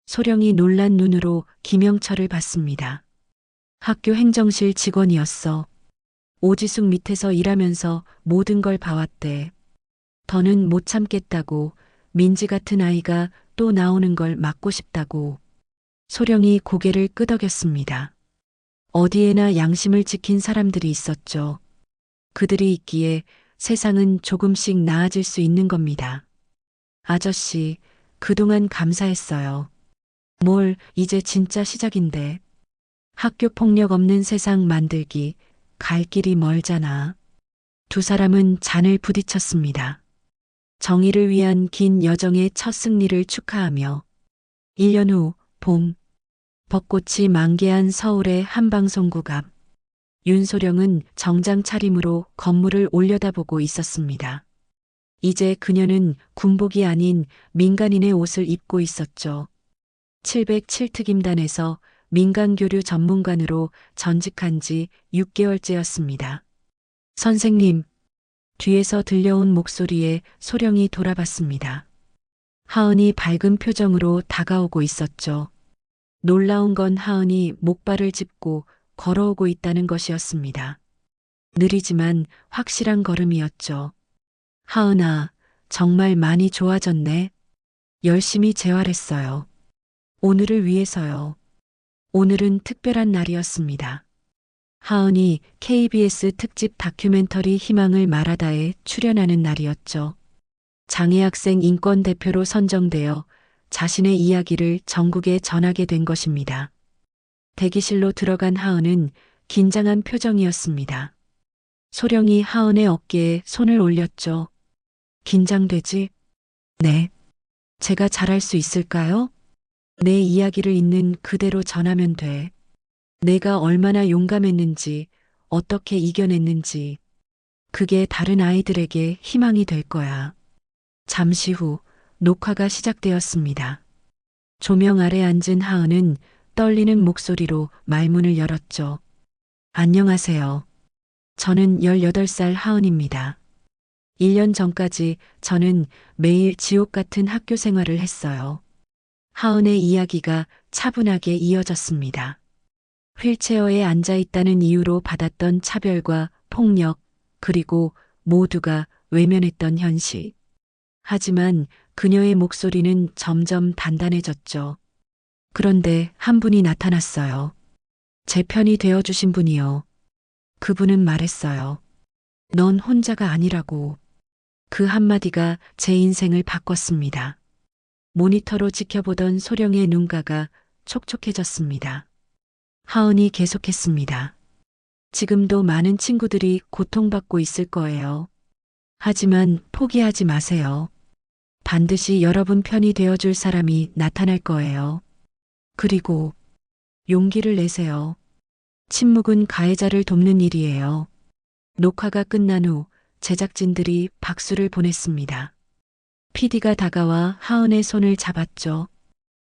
소령이 놀란 눈으로 김영철을 봤습니다. 학교 행정실 직원이었어. 오지숙 밑에서 일하면서 모든 걸 봐왔대. 더는 못 참겠다고, 민지 같은 아이가 또 나오는 걸 막고 싶다고. 소령이 고개를 끄덕였습니다. 어디에나 양심을 지킨 사람들이 있었죠. 그들이 있기에 세상은 조금씩 나아질 수 있는 겁니다. 아저씨, 그동안 감사했어요. 뭘, 이제 진짜 시작인데. 학교 폭력 없는 세상 만들기, 갈 길이 멀잖아. 두 사람은 잔을 부딪혔습니다. 정의를 위한 긴 여정의 첫 승리를 축하하며 1년 후 봄, 벚꽃이 만개한 서울의 한방송국 앞, 윤소령은 정장 차림으로 건물을 올려다보고 있었습니다. 이제 그녀는 군복이 아닌 민간인의 옷을 입고 있었죠. 707특임단에서 민간교류 전문관으로 전직한 지 6개월째였습니다. 선생님, 뒤에서 들려온 목소리에 소령이 돌아봤습니다. 하은이 밝은 표정으로 다가오고 있었죠. 놀라운 건 하은이 목발을 짚고 걸어오고 있다는 것이었습니다. 느리지만 확실한 걸음이었죠. 하은아, 정말 많이 좋아졌네. 열심히 재활했어요. 오늘을 위해서요. 오늘은 특별한 날이었습니다. 하은이 KBS 특집 다큐멘터리 희망을 말하다에 출연하는 날이었죠. 장애학생 인권 대표로 선정되어 자신의 이야기를 전국에 전하게 된 것입니다. 대기실로 들어간 하은은 긴장한 표정이었습니다. 소령이 하은의 어깨에 손을 올렸죠. 긴장되지? 네. 제가 잘할 수 있을까요? 내 이야기를 있는 그대로 전하면 돼. 내가 얼마나 용감했는지, 어떻게 이겨냈는지. 그게 다른 아이들에게 희망이 될 거야. 잠시 후 녹화가 시작되었습니다. 조명 아래 앉은 하은은 떨리는 목소리로 말문을 열었죠. 안녕하세요. 저는 18살 하은입니다. 1년 전까지 저는 매일 지옥 같은 학교 생활을 했어요. 하은의 이야기가 차분하게 이어졌습니다. 휠체어에 앉아 있다는 이유로 받았던 차별과 폭력, 그리고 모두가 외면했던 현실. 하지만 그녀의 목소리는 점점 단단해졌죠. 그런데 한 분이 나타났어요. 제 편이 되어주신 분이요. 그분은 말했어요. 넌 혼자가 아니라고. 그 한마디가 제 인생을 바꿨습니다. 모니터로 지켜보던 소령의 눈가가 촉촉해졌습니다. 하은이 계속했습니다. 지금도 많은 친구들이 고통받고 있을 거예요. 하지만 포기하지 마세요. 반드시 여러분 편이 되어줄 사람이 나타날 거예요. 그리고 용기를 내세요. 침묵은 가해자를 돕는 일이에요. 녹화가 끝난 후 제작진들이 박수를 보냈습니다. PD가 다가와 하은의 손을 잡았죠.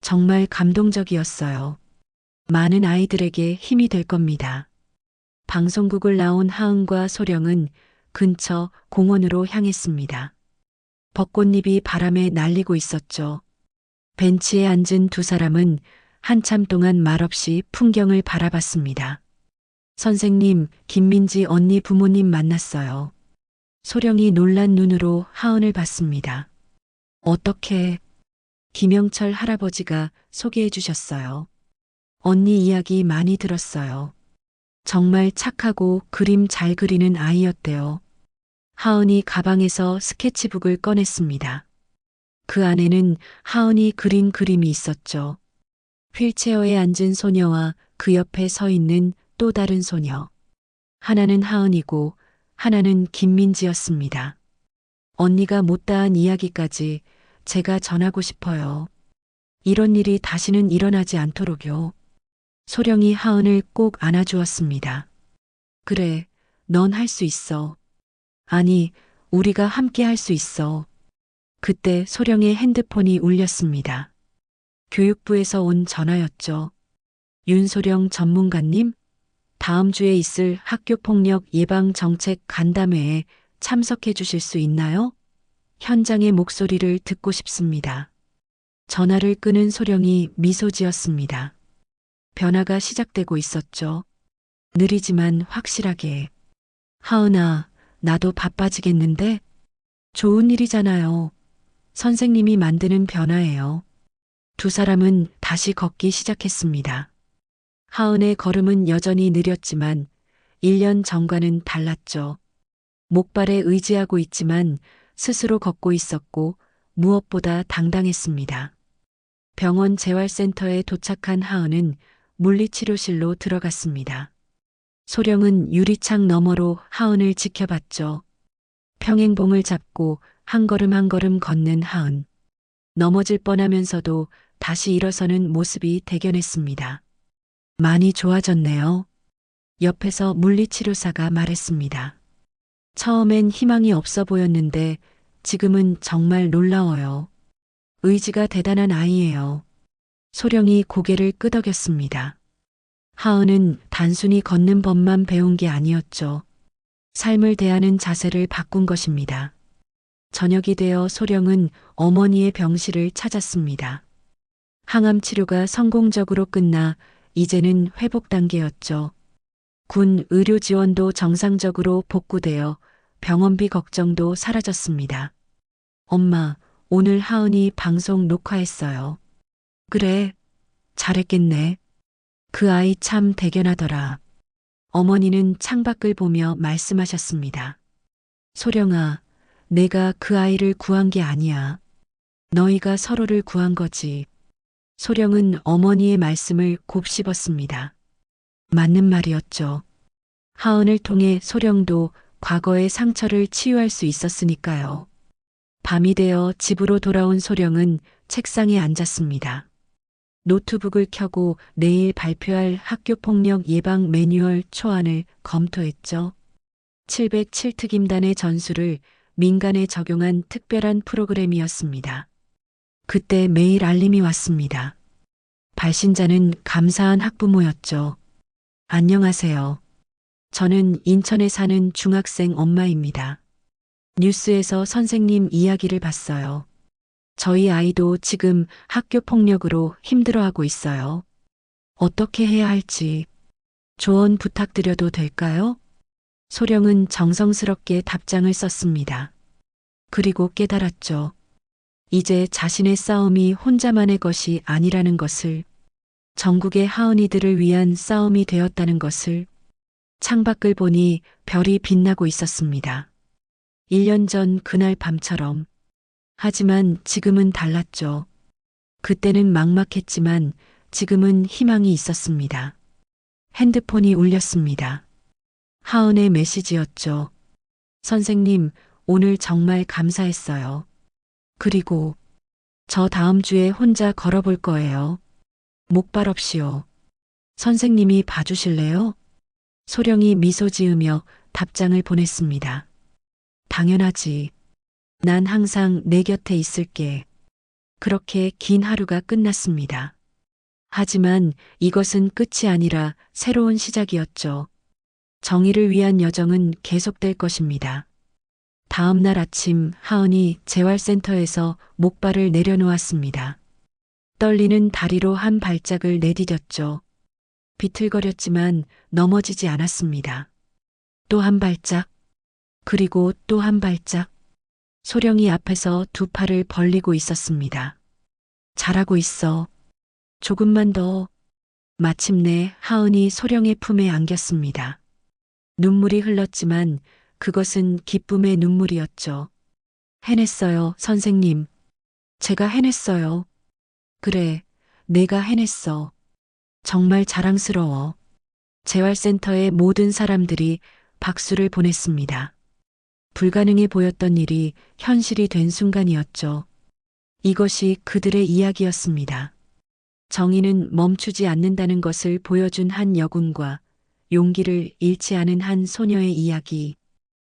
정말 감동적이었어요. 많은 아이들에게 힘이 될 겁니다. 방송국을 나온 하은과 소령은 근처 공원으로 향했습니다. 벚꽃잎이 바람에 날리고 있었죠. 벤치에 앉은 두 사람은 한참 동안 말없이 풍경을 바라봤습니다. 선생님, 김민지 언니 부모님 만났어요. 소령이 놀란 눈으로 하은을 봤습니다. 어떻게? 김영철 할아버지가 소개해 주셨어요. 언니 이야기 많이 들었어요. 정말 착하고 그림 잘 그리는 아이였대요. 하은이 가방에서 스케치북을 꺼냈습니다. 그 안에는 하은이 그린 그림이 있었죠. 휠체어에 앉은 소녀와 그 옆에 서 있는 또 다른 소녀. 하나는 하은이고 하나는 김민지였습니다. 언니가 못다한 이야기까지 제가 전하고 싶어요. 이런 일이 다시는 일어나지 않도록요. 소령이 하은을 꼭 안아주었습니다. 그래, 넌 할 수 있어. 아니, 우리가 함께 할 수 있어. 그때 소령의 핸드폰이 울렸습니다. 교육부에서 온 전화였죠. 윤소령 전문가님, 다음 주에 있을 학교폭력 예방 정책 간담회에 참석해 주실 수 있나요? 현장의 목소리를 듣고 싶습니다. 전화를 끄는 소령이 미소 지었습니다. 변화가 시작되고 있었죠. 느리지만 확실하게. 하은아, 나도 바빠지겠는데? 좋은 일이잖아요. 선생님이 만드는 변화예요. 두 사람은 다시 걷기 시작했습니다. 하은의 걸음은 여전히 느렸지만 1년 전과는 달랐죠. 목발에 의지하고 있지만 스스로 걷고 있었고 무엇보다 당당했습니다. 병원 재활센터에 도착한 하은은 물리치료실로 들어갔습니다. 소령은 유리창 너머로 하은을 지켜봤죠. 평행봉을 잡고 한 걸음 한 걸음 걷는 하은. 넘어질 뻔하면서도 다시 일어서는 모습이 대견했습니다. 많이 좋아졌네요. 옆에서 물리치료사가 말했습니다. 처음엔 희망이 없어 보였는데 지금은 정말 놀라워요. 의지가 대단한 아이예요. 소령이 고개를 끄덕였습니다. 하은은 단순히 걷는 법만 배운 게 아니었죠. 삶을 대하는 자세를 바꾼 것입니다. 저녁이 되어 소령은 어머니의 병실을 찾았습니다. 항암 치료가 성공적으로 끝나 이제는 회복 단계였죠. 군 의료 지원도 정상적으로 복구되어 병원비 걱정도 사라졌습니다. 엄마, 오늘 하은이 방송 녹화했어요. 그래, 잘했겠네. 그 아이 참 대견하더라. 어머니는 창밖을 보며 말씀하셨습니다. 소령아, 내가 그 아이를 구한 게 아니야. 너희가 서로를 구한 거지. 소령은 어머니의 말씀을 곱씹었습니다. 맞는 말이었죠. 하은을 통해 소령도 과거의 상처를 치유할 수 있었으니까요. 밤이 되어 집으로 돌아온 소령은 책상에 앉았습니다. 노트북을 켜고 내일 발표할 학교폭력 예방 매뉴얼 초안을 검토했죠. 707특임단의 전술을 민간에 적용한 특별한 프로그램이었습니다. 그때 메일 알림이 왔습니다. 발신자는 감사한 학부모였죠. 안녕하세요. 저는 인천에 사는 중학생 엄마입니다. 뉴스에서 선생님 이야기를 봤어요. 저희 아이도 지금 학교 폭력으로 힘들어하고 있어요. 어떻게 해야 할지 조언 부탁드려도 될까요? 소령은 정성스럽게 답장을 썼습니다. 그리고 깨달았죠. 이제 자신의 싸움이 혼자만의 것이 아니라는 것을, 전국의 하은이들을 위한 싸움이 되었다는 것을. 창밖을 보니 별이 빛나고 있었습니다. 1년 전 그날 밤처럼. 하지만 지금은 달랐죠. 그때는 막막했지만 지금은 희망이 있었습니다. 핸드폰이 울렸습니다. 하은의 메시지였죠. 선생님, 오늘 정말 감사했어요. 그리고 저 다음 주에 혼자 걸어볼 거예요. 목발 없이요. 선생님이 봐주실래요? 소령이 미소 지으며 답장을 보냈습니다. 당연하지. 난 항상 내 곁에 있을게. 그렇게 긴 하루가 끝났습니다. 하지만 이것은 끝이 아니라 새로운 시작이었죠. 정의를 위한 여정은 계속될 것입니다. 다음 날 아침 하은이 재활센터에서 목발을 내려놓았습니다. 떨리는 다리로 한 발짝을 내디뎠죠. 비틀거렸지만 넘어지지 않았습니다. 또 한 발짝, 그리고 또 한 발짝. 소령이 앞에서 두 팔을 벌리고 있었습니다. 잘하고 있어. 조금만 더. 마침내 하은이 소령의 품에 안겼습니다. 눈물이 흘렀지만 그것은 기쁨의 눈물이었죠. 해냈어요, 선생님. 제가 해냈어요. 그래, 내가 해냈어. 정말 자랑스러워. 재활센터의 모든 사람들이 박수를 보냈습니다. 불가능해 보였던 일이 현실이 된 순간이었죠. 이것이 그들의 이야기였습니다. 정의는 멈추지 않는다는 것을 보여준 한 여군과 용기를 잃지 않은 한 소녀의 이야기.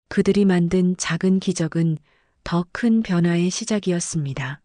그들이 만든 작은 기적은 더 큰 변화의 시작이었습니다.